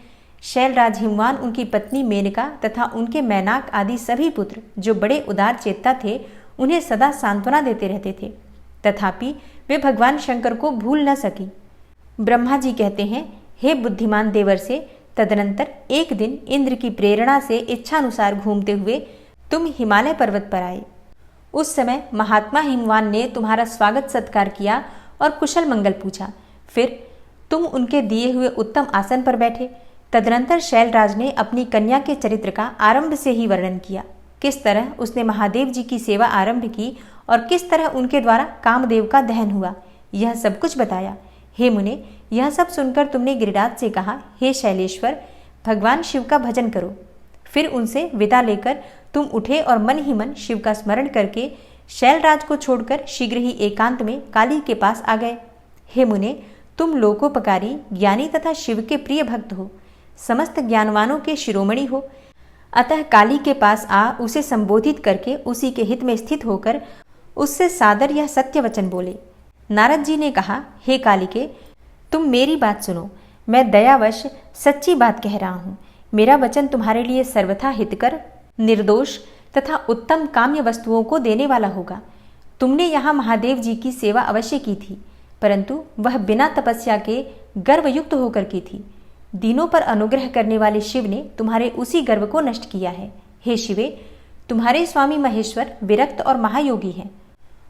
शैलराज हिमवान, उनकी पत्नी मेनका तथा उनके मैनाक आदि सभी पुत्र जो बड़े उदार चेता थे, उन्हें सदा सांत्वना देते रहते थे, तथापि वे भगवान शंकर को भूल न सकी। ब्रह्मा जी कहते हैं, हे बुद्धिमान देवर से, तदनंतर एक दिन इंद्र की प्रेरणा से इच्छानुसार घूमते हुए तुम हिमालय पर्वत पर आए। उस समय महात्मा हिमवान ने तुम्हारा स्वागत सत्कार किया और कुशल मंगल पूछा। फिर तुम उनके दिए हुए उत्तम आसन पर बैठे। तदनंतर शैलराज ने अपनी कन्या के चरित्र का आरंभ से ही वर्णन किया। किस तरह उसने महादेव जी की सेवा आरंभ की और किस तरह उनके द्वारा कामदेव का दहन हुआ, यह सब कुछ बताया। हे मुने, यह सब सुनकर तुमने गिरिराज से कहा, हे शैलेश्वर, भगवान शिव का भजन करो। फिर उनसे विदा लेकर तुम उठे और मन ही मन शिव का स्मरण करके शैलराज को छोड़कर शीघ्र ही एकांत में काली के पास आ गए। हे मुने, तुम लोकोपकारी, ज्ञानी तथा शिव के प्रिय भक्त हो, समस्त ज्ञानवानों के शिरोमणि हो, अतः काली के पास आ उसे संबोधित करके उसी के हित में स्थित होकर उससे सादर यह सत्य वचन बोले। नारद जी ने कहा, हे कालिके, तुम मेरी बात सुनो। मैं दयावश सच्ची बात कह रहा हूँ। मेरा वचन तुम्हारे लिए सर्वथा हितकर, निर्दोष तथा उत्तम काम्य वस्तुओं को देने वाला होगा। तुमने यहाँ महादेव जी की सेवा अवश्य की थी, परंतु वह बिना तपस्या के गर्वयुक्त होकर की थी। दीनों पर अनुग्रह करने वाले शिव ने तुम्हारे उसी गर्व को नष्ट किया है। हे शिवे, तुम्हारे स्वामी महेश्वर विरक्त और महायोगी हैं।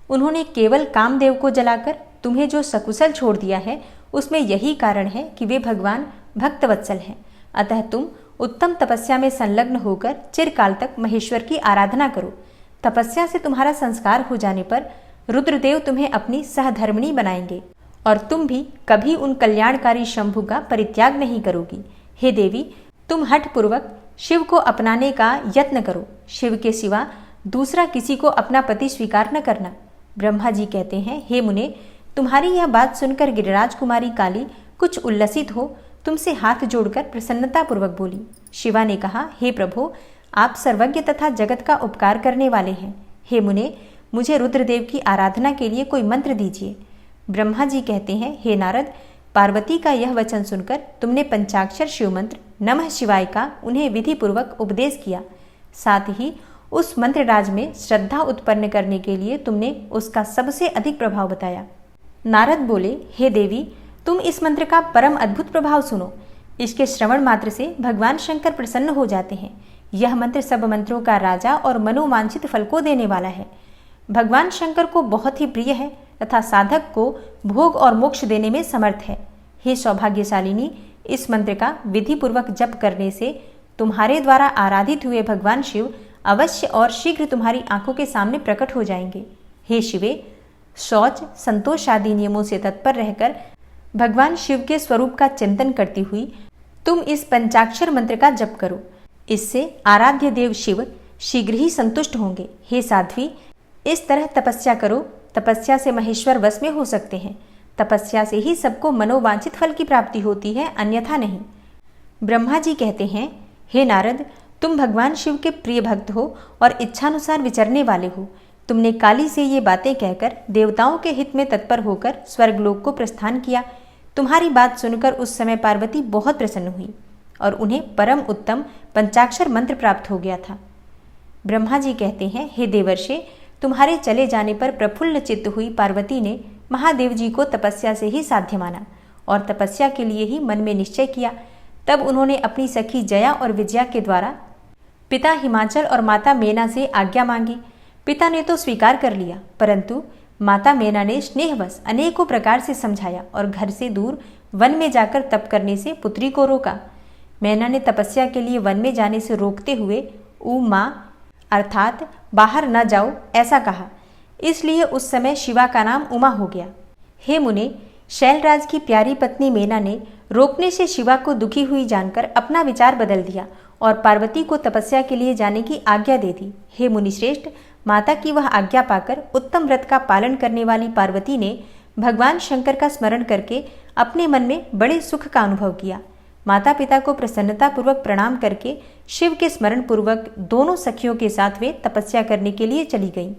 उन्होंने केवल कामदेव को जलाकर तुम्हें जो सकुशल छोड़ दिया है, उसमें यही कारण है कि वे भगवान भक्तवत्सल हैं। अतः तुम उत्तम तपस्या में संलग्न होकर चिरकाल तक महेश्वर की आराधना करो। तपस्या से तुम्हारा संस्कार हो जाने पर रुद्रदेव तुम्हें अपनी सहधर्मिणी बनाएंगे और तुम भी कभी उन कल्याणकारी शंभु का परित्याग नहीं करोगी। हे देवी, तुम हठपूर्वक शिव को अपनाने का यत्न करो। शिव के सिवा दूसरा किसी को अपना पति स्वीकार न करना। ब्रह्मा जी कहते हैं, हे मुने, तुम्हारी यह बात सुनकर गिरिराज कुमारी काली कुछ उल्लसित हो तुमसे हाथ जोड़कर प्रसन्नतापूर्वक बोली। शिवा ने कहा, हे प्रभु, आप सर्वज्ञ तथा जगत का उपकार करने वाले हैं। हे मुने, मुझे रुद्रदेव की आराधना के लिए कोई मंत्र दीजिए। ब्रह्मा जी कहते हैं, हे नारद, पार्वती का यह वचन सुनकर तुमने पंचाक्षर शिव मंत्र नमः शिवाय का उन्हें विधि पूर्वक उपदेश किया। साथ ही उस मंत्र राज में श्रद्धा उत्पन्न करने के लिए तुमने उसका सबसे अधिक प्रभाव बताया। नारद बोले, हे देवी, तुम इस मंत्र का परम अद्भुत प्रभाव सुनो। इसके श्रवण मात्र से भगवान शंकर प्रसन्न हो जाते हैं। यह मंत्र सब मंत्रों का राजा और मनोवांछित फल को देने वाला है। भगवान शंकर को बहुत ही प्रिय है तथा साधक को भोग और मोक्ष देने में समर्थ है। हे सौभाग्यशालिनी, इस मंत्र का विधि पूर्वक जप करने से तुम्हारे द्वारा आराधित हुए भगवान शिव अवश्य और शीघ्र तुम्हारी आंखों के सामने प्रकट हो जाएंगे। हे शिवे, शौच संतोष आदि नियमों से तत्पर रहकर भगवान शिव के स्वरूप का चिंतन करती हुई तुम इस पंचाक्षर मंत्र का जप करो। इससे आराध्य देव शिव शीघ्र ही संतुष्ट होंगे। हे साध्वी, इस तरह तपस्या करो। तपस्या से महेश्वर वश में हो सकते हैं। तपस्या से ही सबको मनोवांछित फल की प्राप्ति होती है, अन्यथा नहीं। ब्रह्मा जी कहते हैं, हे नारद, तुम भगवान शिव के प्रिय भक्त हो और इच्छानुसार विचरने वाले हो। तुमने काली से ये बातें कहकर देवताओं के हित में तत्पर होकर स्वर्गलोक को प्रस्थान किया। तुम्हारी बात सुनकर उस समय पार्वती बहुत प्रसन्न हुई और उन्हें परम उत्तम पंचाक्षर मंत्र प्राप्त हो गया था। ब्रह्मा जी कहते हैं, हे देवर्षे, तुम्हारे चले जाने पर प्रफुल्ल चित्त हुई पार्वती ने महादेव जी को तपस्या से ही साध्य माना और तपस्या के लिए ही मन में निश्चय किया। तब उन्होंने अपनी सखी जया और विजया के द्वारा पिता हिमाचल और माता मेना से आज्ञा मांगी। पिता ने तो स्वीकार कर लिया, परंतु माता मेना ने स्नेहवश अनेकों प्रकार से समझाया और घर से दूर वन में जाकर तप करने से पुत्री को रोका। मेना ने तपस्या के लिए वन में जाने से रोकते हुए उमा अर्थात बाहर न जाओ ऐसा कहा, इसलिए उस समय शिवा का नाम उमा हो गया। हे मुने, शैलराज की प्यारी पत्नी मेना ने रोकने से शिवा को दुखी हुई जानकर अपना विचार बदल दिया और पार्वती को तपस्या के लिए जाने की आज्ञा दे दी। हे मुनिश्रेष्ठ, माता की वह आज्ञा पाकर उत्तम व्रत का पालन करने वाली पार्वती ने भगवान शंकर का स्मरण करके अपने मन में बड़े सुख का अनुभव किया। माता पिता को प्रसन्नतापूर्वक प्रणाम करके शिव के स्मरण पूर्वक दोनों सखियों के साथ वे तपस्या करने के लिए चली गईं।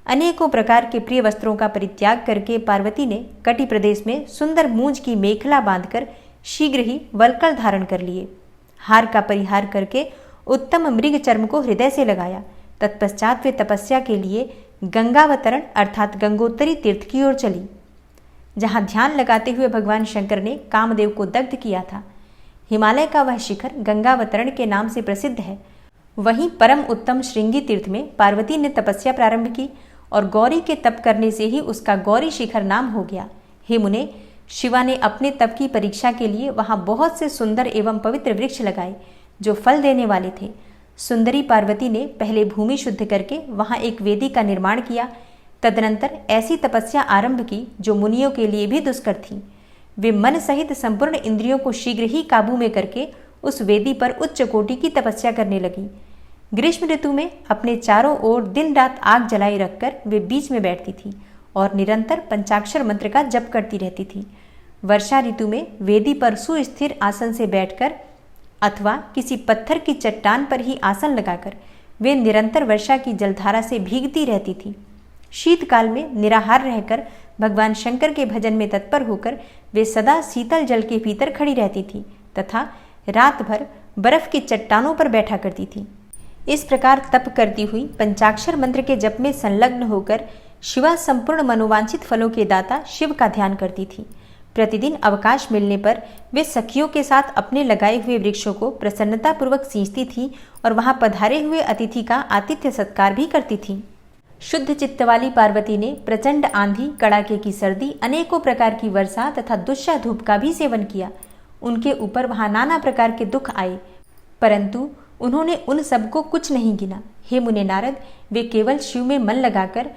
अनेकों प्रकार के प्रिय वस्त्रों का परित्याग करके पार्वती ने कटि प्रदेश में सुंदर मूंज की मेखला बांधकर शीघ्र ही वल्कल धारण कर लिए। हार का परिहार करके उत्तम मृग चर्म को हृदय से लगाया। तत्पश्चात वे तपस्या के लिए गंगावतरण अर्थात गंगोत्तरी तीर्थ की ओर चली, जहां ध्यान लगाते हुए भगवान शंकर ने कामदेव को दग्ध किया था। हिमालय का वह शिखर गंगावतरण के नाम से प्रसिद्ध है। वहीं परम उत्तम श्रृंगी तीर्थ में पार्वती ने तपस्या प्रारंभ की और गौरी के तप करने से ही उसका गौरी शिखर नाम हो गया। हे मुने, शिवा ने अपने तप की परीक्षा के लिए वहां बहुत से सुंदर एवं पवित्र वृक्ष लगाए जो फल देने वाले थे। सुंदरी पार्वती ने पहले भूमि शुद्ध करके वहां एक वेदी का निर्माण किया। तदनंतर ऐसी तपस्या आरंभ की जो मुनियों के लिए भी दुष्कर थी। वे मन सहित संपूर्ण इंद्रियों को शीघ्र ही काबू में करके उस वेदी पर उच्च कोटि की तपस्या करने लगी। ग्रीष्म ऋतु में अपने चारों ओर दिन रात आग जलाई रखकर वे बीच में बैठती थी और निरंतर पंचाक्षर मंत्र का जप करती रहती थी। वर्षा ऋतु में वेदी पर सुस्थिर आसन से बैठकर अथवा किसी पत्थर की चट्टान पर ही आसन लगाकर वे निरंतर वर्षा की जलधारा से भीगती रहती थी। शीतकाल में निराहार रहकर भगवान शंकर के भजन में तत्पर होकर वे सदा शीतल जल के भीतर खड़ी रहती थी तथा रात भर बर्फ की चट्टानों पर बैठा करती थी। इस प्रकार तप करती हुई पंचाक्षर मंत्र के जप में संलग्न होकर शिवा संपूर्ण मनोवांछित फलों के दाता शिव का ध्यान करती थी। प्रतिदिन अवकाश मिलने पर वे सखियों के साथ अपने लगाए हुए वृक्षों को प्रसन्नतापूर्वक सींचती थी और वहां पधारे हुए अतिथि का आतिथ्य सत्कार भी करती थी। शुद्ध चित्त वाली पार्वती ने प्रचंड आंधी, कड़ाके की सर्दी, अनेकों प्रकार की वर्षा तथा दुष्या धूप का भी सेवन किया। उनके ऊपर वहां नाना प्रकार के दुख आए, परंतु उन्होंने उन सबको कुछ नहीं गिना। हे मुने नारद, वे केवल शिव में मन लगाकर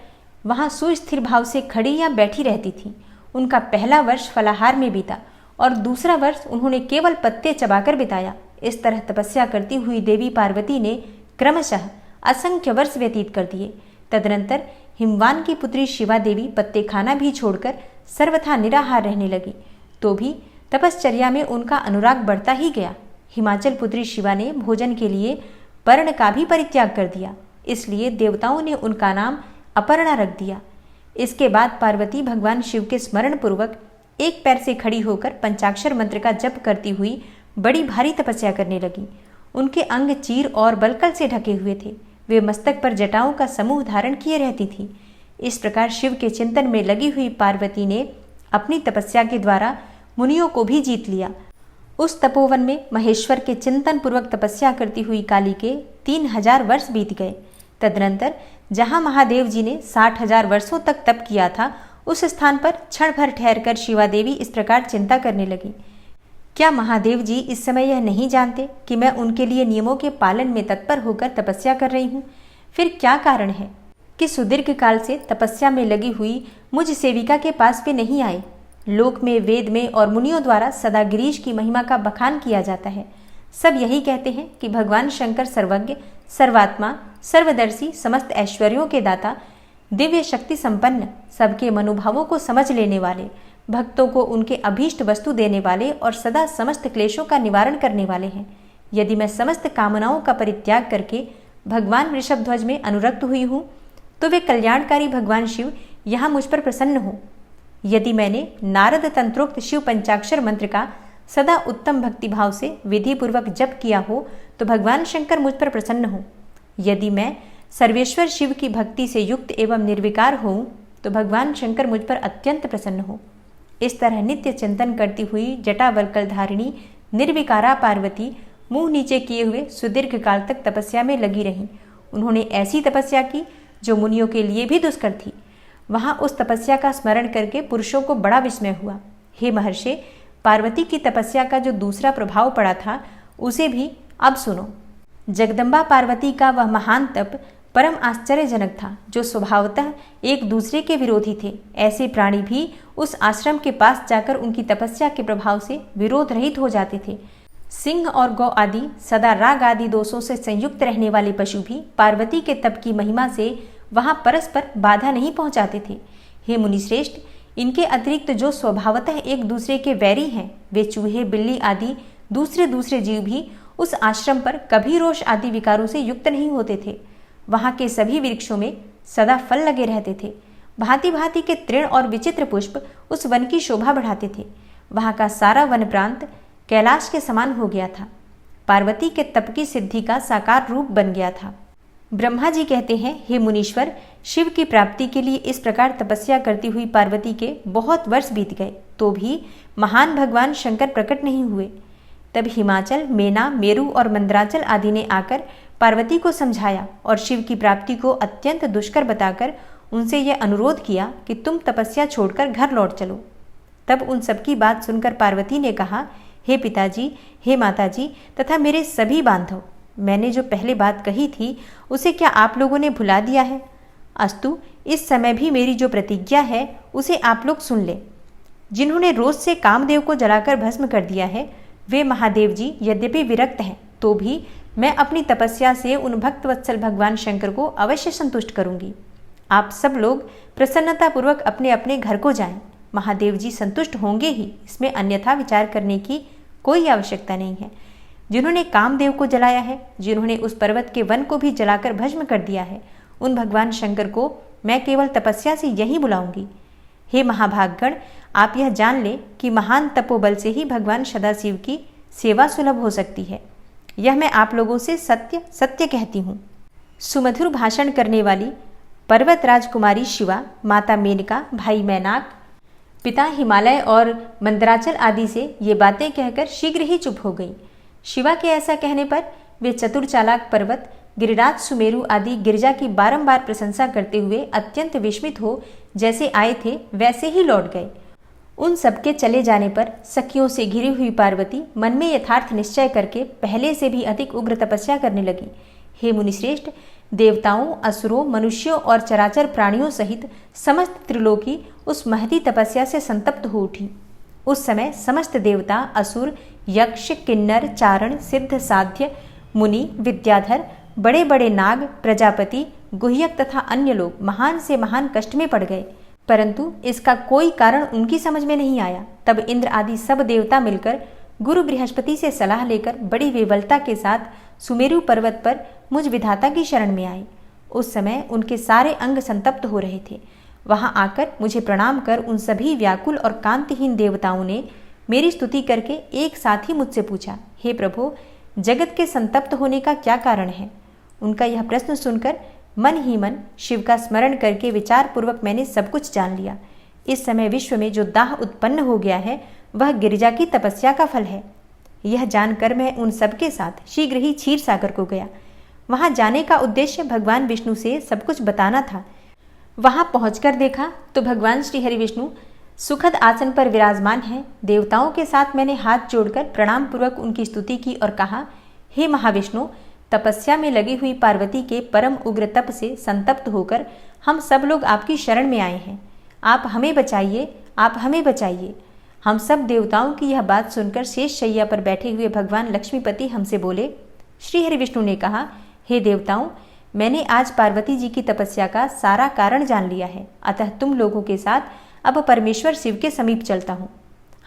वहां सुस्थिर भाव से खड़ी या बैठी रहती थी। उनका पहला वर्ष फलाहार में बीता और दूसरा वर्ष उन्होंने केवल पत्ते चबाकर बिताया। इस तरह तपस्या करती हुई देवी पार्वती ने क्रमशः असंख्य वर्ष व्यतीत कर दिए। तदनंतर हिमवान की पुत्री शिवा देवी पत्ते खाना भी छोड़कर सर्वथा निराहार रहने लगी, तो भी तपश्चर्या में उनका अनुराग बढ़ता ही गया। हिमाचल पुत्री शिवा ने भोजन के लिए पर्ण का भी परित्याग कर दिया, इसलिए देवताओं ने उनका नाम अपर्णा रख दिया। इसके बाद पार्वती भगवान शिव के स्मरण पूर्वक एक पैर से खड़ी होकर पंचाक्षर मंत्र का जप करती हुई बड़ी भारी तपस्या करने लगी। उनके अंग चीर और बलकल से ढके हुए थे। वे मस्तक पर जटाओं का समूह धारण किए रहती थी। इस प्रकार शिव के चिंतन में लगी हुई पार्वती ने अपनी तपस्या के द्वारा मुनियों को भी जीत लिया। उस तपोवन में महेश्वर के चिंतन पूर्वक तपस्या करती हुई काली के 3000 वर्ष बीत गए। तदनंतर जहां महादेव जी ने 60,000 वर्षों तक तप किया था, उस स्थान पर क्षण भर ठहरकर शिवा देवी इस प्रकार चिंता करने लगी। क्या महादेव जी इस समय यह नहीं जानते कि मैं उनके लिए नियमों के पालन में तत्पर होकर तपस्या कर रही हूँ? फिर क्या कारण है कि सुदीर्घ काल से तपस्या में लगी हुई मुझ सेविका के पास वे नहीं आए? लोक में, वेद में और मुनियों द्वारा सदा गिरीश की महिमा का बखान किया जाता है। सब यही कहते हैं कि भगवान शंकर सर्वज्ञ, सर्वात्मा, सर्वदर्शी, समस्त ऐश्वर्यों के दाता, दिव्य शक्ति संपन्न, सबके मनोभावों को समझ लेने वाले, भक्तों को उनके अभीष्ट वस्तु देने वाले और सदा समस्त क्लेशों का निवारण करने वाले हैं। यदि मैं समस्त कामनाओं का परित्याग करके भगवान वृषभध्वज में अनुरक्त हुई हूँ, तो वे कल्याणकारी भगवान शिव यहाँ मुझ पर प्रसन्न हो। यदि मैंने नारद तंत्रोक्त शिव पंचाक्षर मंत्र का सदा उत्तम भक्तिभाव से विधिपूर्वक जप किया हो, तो भगवान शंकर मुझ पर प्रसन्न हो। यदि मैं सर्वेश्वर शिव की भक्ति से युक्त एवं निर्विकार हूँ, तो भगवान शंकर मुझ पर अत्यंत प्रसन्न हो। इस तरह नित्य चिंतन करती हुई जटावल्कल धारिणी निर्विकारा पार्वती मुंह नीचे किए हुए सुदीर्घ काल तक तपस्या में लगी रहीं। उन्होंने ऐसी तपस्या की जो मुनियों के लिए भी दुष्कर थी। वहां उस तपस्या का स्मरण करके पुरुषों को बड़ा विस्मय हुआ। हे महर्षि, पार्वती की तपस्या का जो दूसरा प्रभाव पड़ा था, उसे भी अब सुनो। जगदम्बा पार्वती का वह महान तप परम आश्चर्यजनक था, जो स्वभावतः एक दूसरे के विरोधी थे। ऐसे प्राणी भी उस आश्रम के पास जाकर उनकी तपस्या के प्रभाव से विरोध रहित हो जाते थे। सिंह और गौ आदि सदा राग आदि दोषों से संयुक्त रहने वाले पशु भी पार्वती के तप की महिमा से वहां परस्पर बाधा नहीं पहुंचाते थे। हे मुनिश्रेष्ठ, इनके अतिरिक्त जो स्वभावतः एक दूसरे के वैरी हैं, वे चूहे, बिल्ली आदि दूसरे जीव भी उस आश्रम पर कभी रोष आदि विकारों से युक्त नहीं होते थे। वहां के सभी वृक्षों में सदा फल लगे रहते थे। भांति भांति के तृण और विचित्र पुष्प उस वन की शोभा बढ़ाते थे। वहां का सारा वन प्रांत कैलाश के समान हो गया था। पार्वती के तप की सिद्धि का साकार रूप बन गया था। ब्रह्मा जी कहते हैं, हे मुनीश्वर, शिव की प्राप्ति के लिए इस प्रकार तपस्या करती हुई पार्वती के बहुत वर्ष बीत गए, तो भी महान भगवान शंकर प्रकट नहीं हुए। तब हिमाचल, मेना, मेरु और मंदराचल आदि ने आकर पार्वती को समझाया और शिव की प्राप्ति को अत्यंत दुष्कर बताकर उनसे यह अनुरोध किया कि तुम तपस्या छोड़कर घर लौट चलो। तब उन सबकी बात सुनकर पार्वती ने कहा, हे पिताजी, हे माताजी तथा मेरे सभी बांधव, मैंने जो पहले बात कही थी उसे क्या आप लोगों ने भुला दिया है? अस्तु, इस समय भी मेरी जो प्रतिज्ञा है उसे आप लोग सुन ले। जिन्होंने रोज से कामदेव को जलाकर भस्म कर दिया है, वे महादेव जी यद्यपि विरक्त हैं, तो भी मैं अपनी तपस्या से उन भक्तवत्सल भगवान शंकर को अवश्य संतुष्ट करूंगी। आप सब लोग प्रसन्नतापूर्वक अपने अपने घर को जाएं। महादेव जी संतुष्ट होंगे ही, इसमें अन्यथा विचार करने की कोई आवश्यकता नहीं है। जिन्होंने कामदेव को जलाया है, जिन्होंने उस पर्वत के वन को भी जलाकर भस्म कर दिया है, उन भगवान शंकर को मैं केवल तपस्या से यही बुलाऊंगी। हे महाभागगण, आप यह जान ले कि महान तपोबल से ही भगवान सदाशिव की सेवा सुलभ हो सकती है। यह मैं आप लोगों से सत्य सत्य कहती हूँ। सुमधुर भाषण करने वाली पर्वत राजकुमारी शिवा, माता मेनका, भाई मैनाक, पिता हिमालय और मंदराचल आदि से ये बातें कहकर शीघ्र ही चुप हो गई। शिवा के ऐसा कहने पर वे चतुर चालाक पर्वत, गिरिराज, सुमेरु आदि गिरिजा की बारंबार प्रशंसा करते हुए अत्यंत विस्मित हो जैसे आए थे वैसे ही लौट गए। उन सबके चले जाने पर सखियों से घिरी हुई पार्वती मन में यथार्थ निश्चय करके पहले से भी अधिक उग्र तपस्या करने लगी। हे मुनिश्रेष्ठ, देवताओं, असुरों, मनुष्यों और चराचर प्राणियों सहित समस्त त्रिलोकी उस महती तपस्या से संतप्त हो उठी। उस समय समस्त देवता, असुर, यक्ष, किन्नर, चारण, सिद्ध, साध्य, मुनि, विद्याधर, बड़े बड़े नाग, प्रजापति, गुह्यक तथा अन्य लोग महान से महान कष्ट में पड़ गए, परंतु इसका कोई कारण उनकी समझ में नहीं आया। तब इंद्र आदि सब देवता मिलकर गुरु बृहस्पति से सलाह लेकर बड़ी विवलता के साथ सुमेरु पर्वत पर मुझ विधाता की शरण में आए। उस समय उनके सारे अंग संतप्त हो रहे थे। वहां आकर मुझे प्रणाम कर उन सभी व्याकुल और कांतिहीन देवताओं ने मेरी स्तुति करके एक साथ ही मुझसे पूछा, हे प्रभु, जगत के संतप्त होने का क्या कारण है? उनका यह प्रश्न सुनकर मन ही मन शिव का स्मरण करके विचार पूर्वक मैंने सब कुछ जान लिया। इस समय विश्व में जो दाह उत्पन्न हो गया है वह गिरिजा की तपस्या का फल है। यह जानकर मैं उन सबके साथ शीघ्र ही क्षीर सागर को गया। वहां जाने का उद्देश्य भगवान विष्णु से सब कुछ बताना था। वहां पहुंचकर देखा तो भगवान श्री हरि विष्णु सुखद आसन पर विराजमान हैं। देवताओं के साथ मैंने हाथ जोड़कर प्रणाम पूर्वक उनकी स्तुति की और कहा, हे महाविष्णु, तपस्या में लगी हुई पार्वती के परम उग्र तप से संतप्त होकर हम सब लोग आपकी शरण में आए हैं। आप हमें बचाइए, आप हमें बचाइए। हम सब देवताओं की यह बात सुनकर शेष शैया पर बैठे हुए भगवान लक्ष्मीपति हमसे बोले। श्री हरि विष्णु ने कहा, हे देवताओं, मैंने आज पार्वती जी की तपस्या का सारा कारण जान लिया है, अतः तुम लोगों के साथ अब परमेश्वर शिव के समीप चलता हूँ।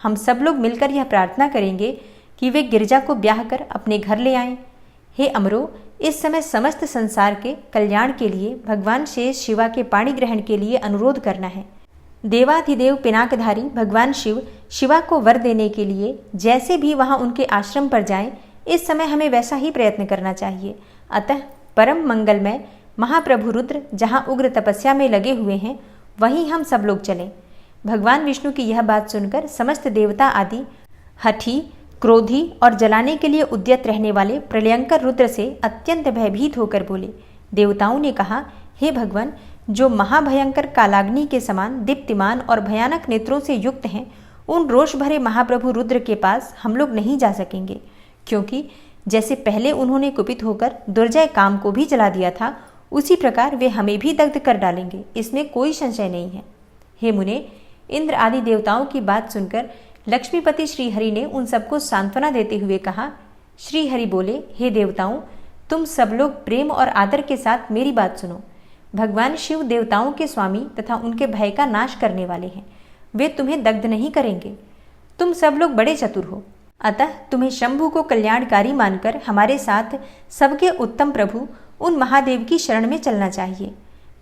हम सब लोग मिलकर यह प्रार्थना करेंगे कि वे गिरिजा को ब्याह कर अपने घर ले आएं। हे अमरो, इस समय समस्त संसार के कल्याण के लिए भगवान शेष शिवा के पाणी ग्रहण के लिए अनुरोध करना है। देवाधिदेव पिनाकधारी भगवान शिव शिवा को वर देने के लिए जैसे भी वहां उनके आश्रम पर जाएं, इस समय हमें वैसा ही प्रयत्न करना चाहिए। अतः परम मंगलमय महाप्रभु रुद्र जहां उग्र तपस्या में लगे हुए हैं, वहीं हम सब लोग चलें। भगवान विष्णु की यह बात सुनकर समस्त देवता आदि हठी, क्रोधी और जलाने के लिए उद्यत रहने वाले प्रलयंकर रुद्र से अत्यंत भयभीत होकर बोले। देवताओं ने कहा, हे भगवान, जो महाभयंकर कालाग्नि के समान दीप्तिमान और भयानक नेत्रों से युक्त हैं, उन रोष भरे महाप्रभु रुद्र के पास हम लोग नहीं जा सकेंगे, क्योंकि जैसे पहले उन्होंने कुपित होकर दुर्जय काम को भी जला दिया था, उसी प्रकार वे हमें भी दग्ध कर डालेंगे, इसमें कोई संशय नहीं है। हे मुने, इंद्र आदि देवताओं की बात सुनकर लक्ष्मीपति श्रीहरि ने उन सबको सांत्वना देते हुए कहा। श्रीहरि बोले, हे देवताओं, तुम सब लोग प्रेम और आदर के साथ मेरी बात सुनो। भगवान शिव देवताओं के स्वामी तथा उनके भय का नाश करने वाले हैं। वे तुम्हें दग्ध नहीं करेंगे। तुम सब लोग बड़े चतुर हो, अतः तुम्हें शंभु को कल्याणकारी मानकर हमारे साथ सबके उत्तम प्रभु उन महादेव की शरण में चलना चाहिए।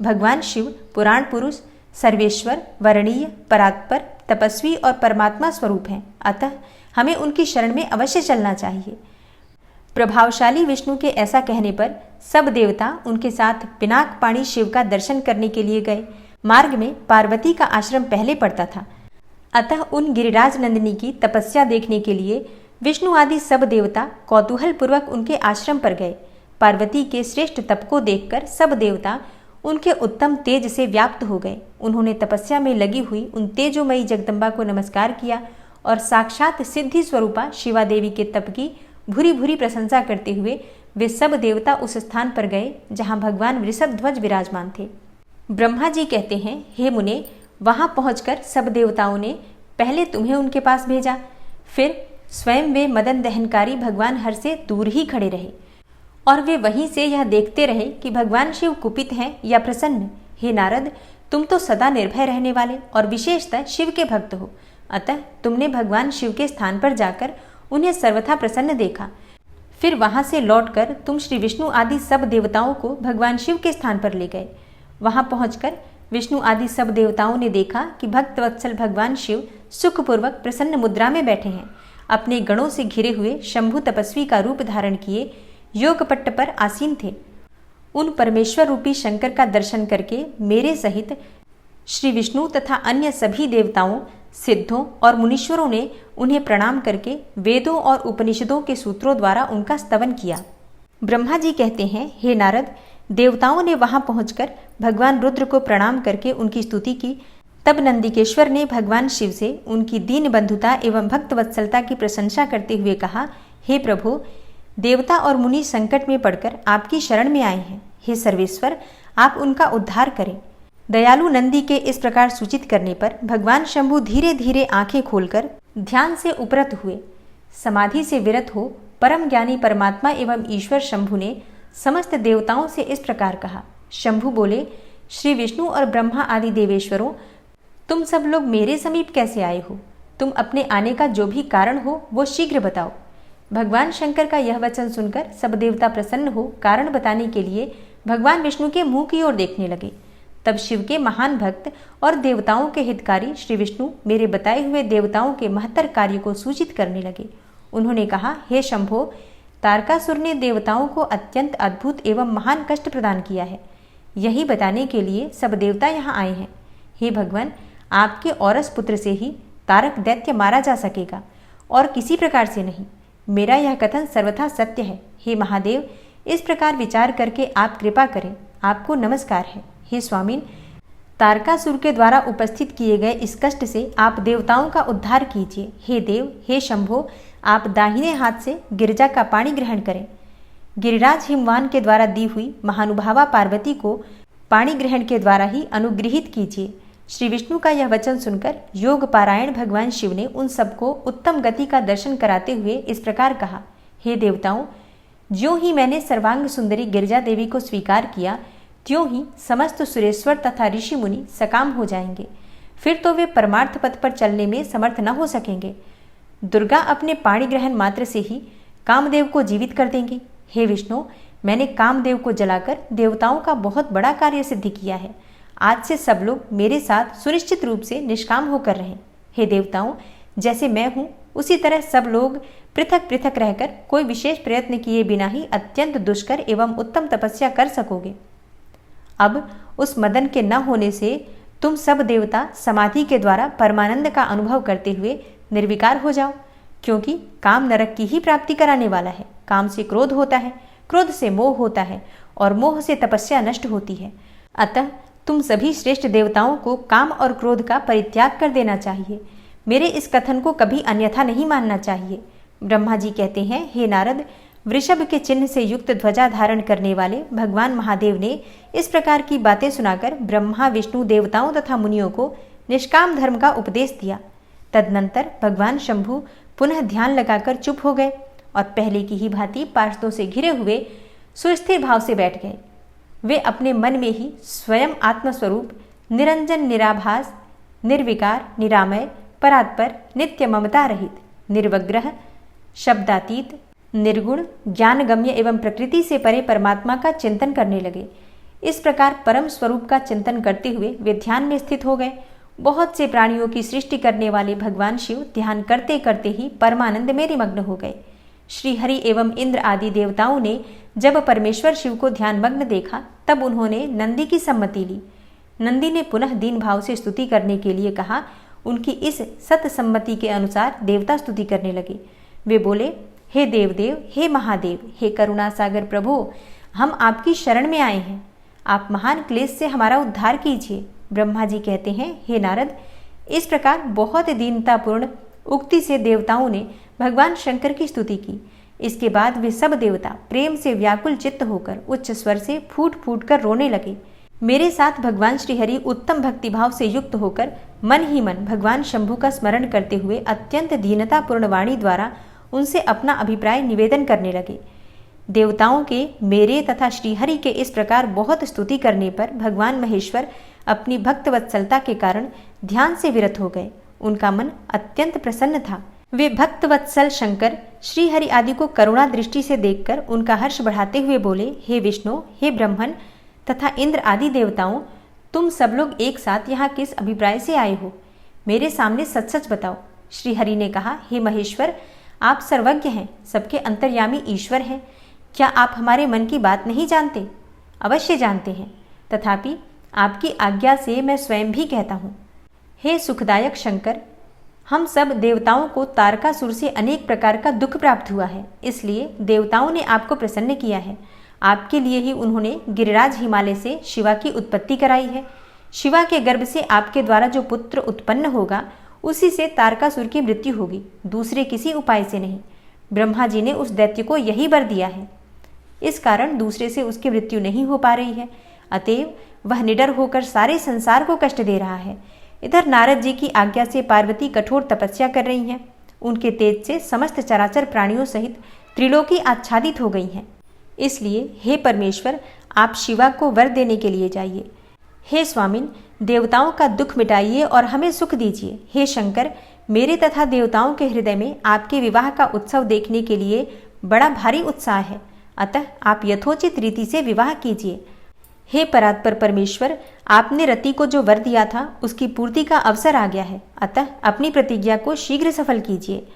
भगवान शिव पुराण पुरुष, सर्वेश्वर, वरणीय, परात्पर, तपस्वी और परमात्मा स्वरूप हैं, अतः हमें उनकी शरण में अवश्य चलना चाहिए। प्रभावशाली विष्णु के ऐसा कहने पर सब देवता उनके साथ पिनाक पाणी शिव का दर्शन करने के लिए गए। मार्ग में पार्वती का आश्रम पहले पड़ता था, अतः उन गिरिराज नंदिनी की तपस्या देखने के लिए विष्णु आदि सब देवता कौतूहल पूर्वक उनके आश्रम पर गए। पार्वती के श्रेष्ठ तप को देखकर सब देवता उनके उत्तम तेज से व्याप्त हो गए। उन्होंने तपस्या में लगी हुई उन तेजोमयी जगदम्बा को नमस्कार किया और साक्षात सिद्धि स्वरूपा शिवा देवी के तप की भूरी भूरी प्रशंसा करते हुए वे सब देवता उस स्थान पर गए जहां भगवान वृषभ ध्वज विराजमान थे। ब्रह्मा जी कहते हैं, हे मुने, वहां पहुंचकर सब देवताओं ने पहले तुम्हें उनके पास भेजा, फिर स्वयं वे मदन दहनकारी भगवान हर से दूर ही खड़े रहे और वे वहीं से यह देखते रहे कि भगवान शिव कुपित हैं या प्रसन्न। हे नारद, तुम तो सदा निर्भय रहने वाले और विशेषतः शिव के भक्त हो, अतः तुमने भगवान शिव के स्थान पर जाकर उन्हें सर्वथा प्रसन्न देखा। फिर वहां से लौटकर तुम श्री विष्णु आदि सब देवताओं को भगवान शिव के स्थान पर ले गए। वहां पहुंचकर विष्णु आदि सब देवताओं ने देखा कि भक्तवत्सल भगवान शिव सुखपूर्वक प्रसन्न मुद्रा में बैठे हैं। अपने गणों से घिरे हुए शंभु तपस्वी का रूप धारण किए योगपट्ट पर आसीन थे। उन परमेश्वर रूपी शंकर का दर्शन करके मेरे सहित श्री विष्णु तथा अन्य सभी देवताओं, सिद्धों और मुनीश्वरों ने उन्हें प्रणाम करके वेदों और उपनिषदों के सूत्रों द्वारा उनका स्तवन किया। ब्रह्मा जी कहते हैं, हे नारद, देवताओं ने वहां पहुंचकर भगवान रुद्र को प्रणाम करके उनकी स्तुति की। तब नंदिकेश्वर ने भगवान शिव से उनकी दीन बंधुता एवं भक्त वत्सलता की प्रशंसा करते हुए कहा, हे प्रभु, देवता और मुनि संकट में पड़कर आपकी शरण में आए हैं। हे सर्वेश्वर, आप उनका उद्धार करें। दयालु नंदी के इस प्रकार सूचित करने पर भगवान शंभु धीरे धीरे आंखें खोलकर ध्यान से उपरत हुए। समाधि से विरत हो परम ज्ञानी परमात्मा एवं ईश्वर शंभु ने समस्त देवताओं से इस प्रकार कहा। शंभु बोले, श्री विष्णु और ब्रह्मा आदि देवेश्वरों, तुम सब लोग मेरे समीप कैसे आए हो? तुम अपने आने का जो भी कारण हो वो शीघ्र बताओ। भगवान शंकर का यह वचन सुनकर सब देवता प्रसन्न हो कारण बताने के लिए भगवान विष्णु के मुंह की ओर देखने लगे। तब शिव के महान भक्त और देवताओं के हितकारी श्री विष्णु मेरे बताए हुए देवताओं के महत्तर कार्य को सूचित करने लगे। उन्होंने कहा, हे शंभो, तारकासुर ने देवताओं को अत्यंत अद्भुत एवं महान कष्ट प्रदान किया है। यही बताने के लिए सब देवता यहाँ आए हैं। हे भगवान, आपके औरस पुत्र से ही तारक दैत्य मारा जा सकेगा और किसी प्रकार से नहीं। मेरा यह कथन सर्वथा सत्य है। हे महादेव, इस प्रकार विचार करके आप कृपा करें, आपको नमस्कार है। हे स्वामिन, तारकासुर के द्वारा उपस्थित किए गए इस कष्ट से आप देवताओं का उद्धार कीजिए। हे देव, हे शंभो, आप दाहिने हाथ से गिरिजा का पानी ग्रहण करें। गिरिराज हिमवान के द्वारा दी हुई महानुभावा पार्वती को पाणी ग्रहण के द्वारा ही अनुग्रहित कीजिए। श्री विष्णु का यह वचन सुनकर योग पारायण भगवान शिव ने उन सबको उत्तम गति का दर्शन कराते हुए इस प्रकार कहा, हे देवताओं, ज्यों ही मैंने सर्वांग सुंदरी गिरिजा देवी को स्वीकार किया, त्यों ही समस्त सुरेश्वर तथा ऋषि मुनि सकाम हो जाएंगे। फिर तो वे परमार्थ पथ पर चलने में समर्थ न हो सकेंगे। दुर्गा अपने पाणी ग्रहण मात्र से ही कामदेव को जीवित कर देंगी। हे विष्णु, मैंने कामदेव को जलाकर देवताओं का बहुत बड़ा कार्य सिद्ध किया है। आज से सब लोग मेरे साथ सुनिश्चित रूप से निष्काम होकर रहें। हे देवताओं, जैसे मैं हूँ उसी तरह सब लोग पृथक पृथक रहकर कोई विशेष प्रयत्न किए बिना ही अत्यंत दुष्कर एवं उत्तम तपस्या कर सकोगे। अब उस मदन के न होने से तुम सब देवता समाधि के द्वारा परमानंद का अनुभव करते हुए निर्विकार हो जाओ, क्योंकि काम नरक की ही प्राप्ति कराने वाला है। काम से क्रोध होता है, क्रोध से मोह होता है और मोह से तपस्या नष्ट होती है। अतः तुम सभी श्रेष्ठ देवताओं को काम और क्रोध का परित्याग कर देना चाहिए। मेरे इस कथन को कभी अन्यथा नहीं मानना चाहिए। ब्रह्मा जी कहते हैं, हे नारद, वृषभ के चिन्ह से युक्त ध्वजा धारण करने वाले भगवान महादेव ने इस प्रकार की बातें सुनाकर ब्रह्मा, विष्णु, देवताओं तथा मुनियों को निष्काम धर्म का उपदेश दिया। तदनंतर भगवान शंभु पुनः ध्यान लगाकर चुप हो गए और पहले की ही भांति पार्षदों से घिरे हुए सुस्थिर भाव से बैठ गए। वे अपने मन में ही स्वयं आत्मस्वरूप निरंजन, निराभास, निर्विकार, निरामय, परात्पर, नित्य ममता रहित, निर्वग्रह, शब्दातीत, निर्गुण, ज्ञानगम्य एवं प्रकृति से परे परमात्मा का चिंतन करने लगे। इस प्रकार परम स्वरूप का चिंतन करते हुए वे ध्यान में स्थित हो गए। बहुत से प्राणियों की सृष्टि करने वाले भगवान शिव ध्यान करते करते ही परमानंद में निमग्न हो गए। श्री हरि एवं इंद्र आदि देवताओं ने जब परमेश्वर शिव को ध्यानमग्न देखा, तब उन्होंने नंदी की सम्मति ली। नंदी ने पुनः दीन भाव से स्तुति करने के लिए कहा। उनकी इस सत सम्मति के अनुसार देवता स्तुति करने लगे। वे बोले, हे देवदेव, हे महादेव, हे करुणा सागर प्रभु, हम आपकी शरण में आए हैं। आप महान क्लेश से हमारा उद्धार कीजिए। ब्रह्मा जी कहते हैं, हे नारद, इस प्रकार बहुत दीनतापूर्ण उक्ति से देवताओं ने भगवान शंकर की स्तुति की। इसके बाद वे सब देवता प्रेम से व्याकुल चित्त होकर उच्च स्वर से फूट फूट कर रोने लगे। मेरे साथ भगवान श्रीहरि उत्तम भक्तिभाव से युक्त होकर मन ही मन भगवान शंभु का स्मरण करते हुए अत्यंत दीनतापूर्ण वाणी द्वारा उनसे अपना अभिप्राय निवेदन करने लगे। देवताओं के, मेरे तथा श्रीहरि के इस प्रकार बहुत स्तुति करने पर भगवान महेश्वर अपनी भक्तवत्सलता के कारण ध्यान से विरत हो गए। उनका मन अत्यंत प्रसन्न था। वे भक्तवत्सल शंकर श्रीहरि आदि को करुणा दृष्टि से देखकर उनका हर्ष बढ़ाते हुए बोले, हे विष्णु, हे ब्रह्मन तथा इंद्र आदि देवताओं, तुम सब लोग एक साथ यहाँ किस अभिप्राय से आए हो? मेरे सामने सच सच बताओ। श्रीहरि ने कहा, हे महेश्वर, आप सर्वज्ञ हैं, सबके अंतर्यामी ईश्वर हैं। क्या आप हमारे मन की बात नहीं जानते? अवश्य जानते हैं, तथापि आपकी आज्ञा से मैं स्वयं भी कहता हूँ। हे सुखदायक शंकर, हम सब देवताओं को तारकासुर से अनेक प्रकार का दुख प्राप्त हुआ है, इसलिए देवताओं ने आपको प्रसन्न किया है। आपके लिए ही उन्होंने गिरिराज हिमालय से शिवा की उत्पत्ति कराई है। शिवा के गर्भ से आपके द्वारा जो पुत्र उत्पन्न होगा, उसी से तारकासुर की मृत्यु होगी, दूसरे किसी उपाय से नहीं। ब्रह्मा जी ने उस दैत्य को यही वर दिया है। इस कारण दूसरे से उसकी मृत्यु नहीं हो पा रही है। अतएव वह निडर होकर सारे संसार को कष्ट दे रहा है। इधर नारद जी की आज्ञा से पार्वती कठोर तपस्या कर रही हैं। उनके तेज से समस्त चराचर प्राणियों सहित त्रिलोकी आच्छादित हो गई हैं। इसलिए हे परमेश्वर, आप शिवा को वर देने के लिए जाइए। हे स्वामिन, देवताओं का दुख मिटाइए और हमें सुख दीजिए। हे शंकर, मेरे तथा देवताओं के हृदय में आपके विवाह का उत्सव देखने के लिए बड़ा भारी उत्साह है, अतः आप यथोचित रीति से विवाह कीजिए। हे परात्पर परमेश्वर, आपने रति को जो वर दिया था उसकी पूर्ति का अवसर आ गया है, अतः अपनी प्रतिज्ञा को शीघ्र सफल कीजिए।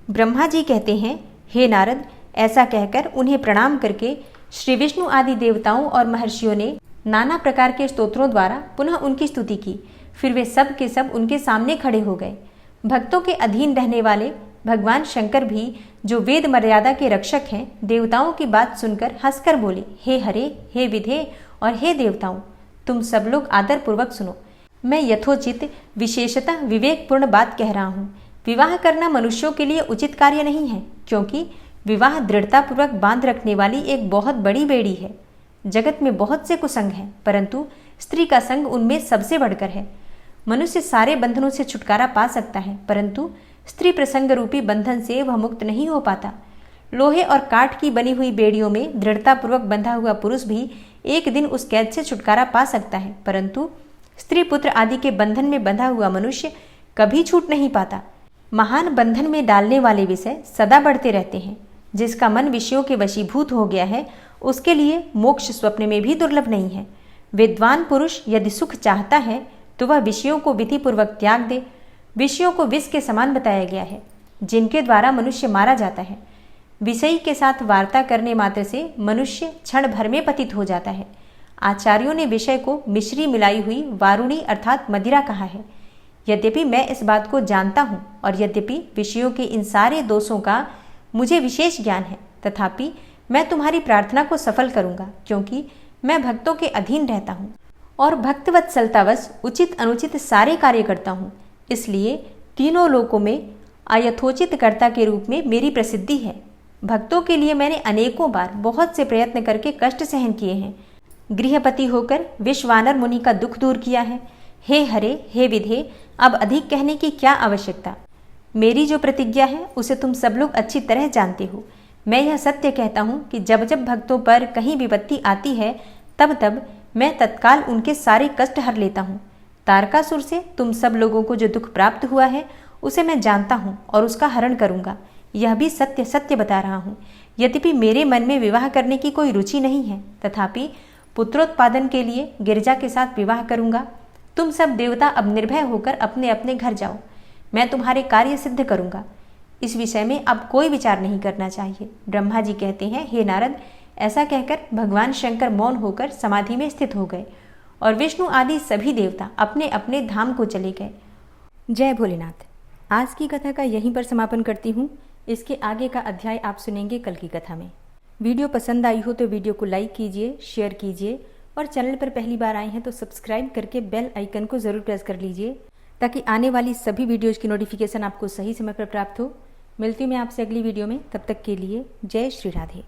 ब्रह्मा जी कहते हैं, हे नारद, ऐसा कहकर उन्हें प्रणाम करके श्री विष्णु आदि देवताओं और महर्षियों ने नाना प्रकार के स्तोत्रों द्वारा पुनः उनकी स्तुति की। फिर वे सब के सब उनके सामने खड़े हो गए। भक्तों के अधीन रहने वाले भगवान शंकर भी, जो वेद मर्यादा के रक्षक हैं, देवताओं की बात सुनकर हंसकर बोले, हे हरे, हे विधे और हे देवताओं, तुम सब लोग आदर पूर्वक सुनो। मैं यथोचित विशेषतः विवेकपूर्ण बात कह रहा हूँ। विवाह करना मनुष्यों के लिए उचित कार्य नहीं है, क्योंकि विवाह दृढ़तापूर्वक बांध रखने वाली एक बहुत बड़ी बेड़ी है। जगत में बहुत से कुसंग हैं, परंतु स्त्री का संग उनमें सबसे बढ़कर है। मनुष्य सारे बंधनों से छुटकारा पा सकता है, परंतु स्त्री प्रसंग रूपी बंधन से वह मुक्त नहीं हो पाता। लोहे और काठ की बनी हुई बेड़ियों में दृढ़तापूर्वक बंधा हुआ पुरुष भी एक दिन उस कैद से छुटकारा पा सकता है, परंतु स्त्री पुत्र आदि के बंधन में बंधा हुआ मनुष्य कभी छूट नहीं पाता। महान बंधन में डालने वाले विषय सदा बढ़ते रहते हैं। जिसका मन विषयों के वशीभूत हो गया है, उसके लिए मोक्ष स्वप्न में भी दुर्लभ नहीं है। विद्वान पुरुष यदि सुख चाहता है तो वह विषयों को विधिपूर्वक त्याग दे। विषयों को विष के समान बताया गया है, जिनके द्वारा मनुष्य मारा जाता है। विषयी के साथ वार्ता करने मात्र से मनुष्य क्षण भर में पतित हो जाता है। आचार्यों ने विषय को मिश्री मिलाई हुई वारुणी अर्थात मदिरा कहा है। यद्यपि मैं इस बात को जानता हूँ और यद्यपि विषयों के इन सारे दोषों का मुझे विशेष ज्ञान है, तथापि मैं तुम्हारी प्रार्थना को सफल करूँगा, क्योंकि मैं भक्तों के अधीन रहता हूँ और भक्तवत्सलतावश उचित अनुचित सारे कार्य करता हूँ। इसलिए तीनों लोकों में अयथोचित कर्ता के रूप में मेरी प्रसिद्धि है। भक्तों के लिए मैंने अनेकों बार बहुत से प्रयत्न करके कष्ट सहन किए हैं। गृहपति होकर विश्वानर मुनि का दुख दूर किया है। हे हरे, हे विधे, अब अधिक कहने की क्या आवश्यकता। मेरी जो प्रतिज्ञा है उसे तुम सब लोग अच्छी तरह जानते हो। मैं यह सत्य कहता हूँ कि जब जब भक्तों पर कहीं विपत्ति आती है, तब तब मैं तत्काल उनके सारे कष्ट हर लेता हूँ। तारकासुर से तुम सब लोगों को जो दुख प्राप्त हुआ है, उसे मैं जानता हूँ और उसका हरण करूँगा। यह भी सत्य सत्य बता रहा हूँ। यद्यपि मेरे मन में विवाह करने की कोई रुचि नहीं है, तथापि पुत्रोत्पादन के लिए गिरजा के साथ विवाह करूँगा। तुम सब देवता अब निर्भय होकर अपने अपने घर जाओ। मैं तुम्हारे कार्य सिद्ध करूँगा। इस विषय में अब कोई विचार नहीं करना चाहिए। ब्रह्मा जी कहते हैं, हे नारद, ऐसा कहकर भगवान शंकर मौन होकर समाधि में स्थित हो गए और विष्णु आदि सभी देवता अपने अपने धाम को चले गए। जय भोलेनाथ। आज की कथा का यहीं पर समापन करती हूँ। इसके आगे का अध्याय आप सुनेंगे कल की कथा में। वीडियो पसंद आई हो तो वीडियो को लाइक कीजिए, शेयर कीजिए और चैनल पर पहली बार आए हैं तो सब्सक्राइब करके बेल आइकन को ज़रूर प्रेस कर लीजिए, ताकि आने वाली सभी वीडियोज़ की नोटिफिकेशन आपको सही समय पर प्राप्त हो। मिलती हूँ मैं आपसे अगली वीडियो में। तब तक के लिए जय श्री राधे।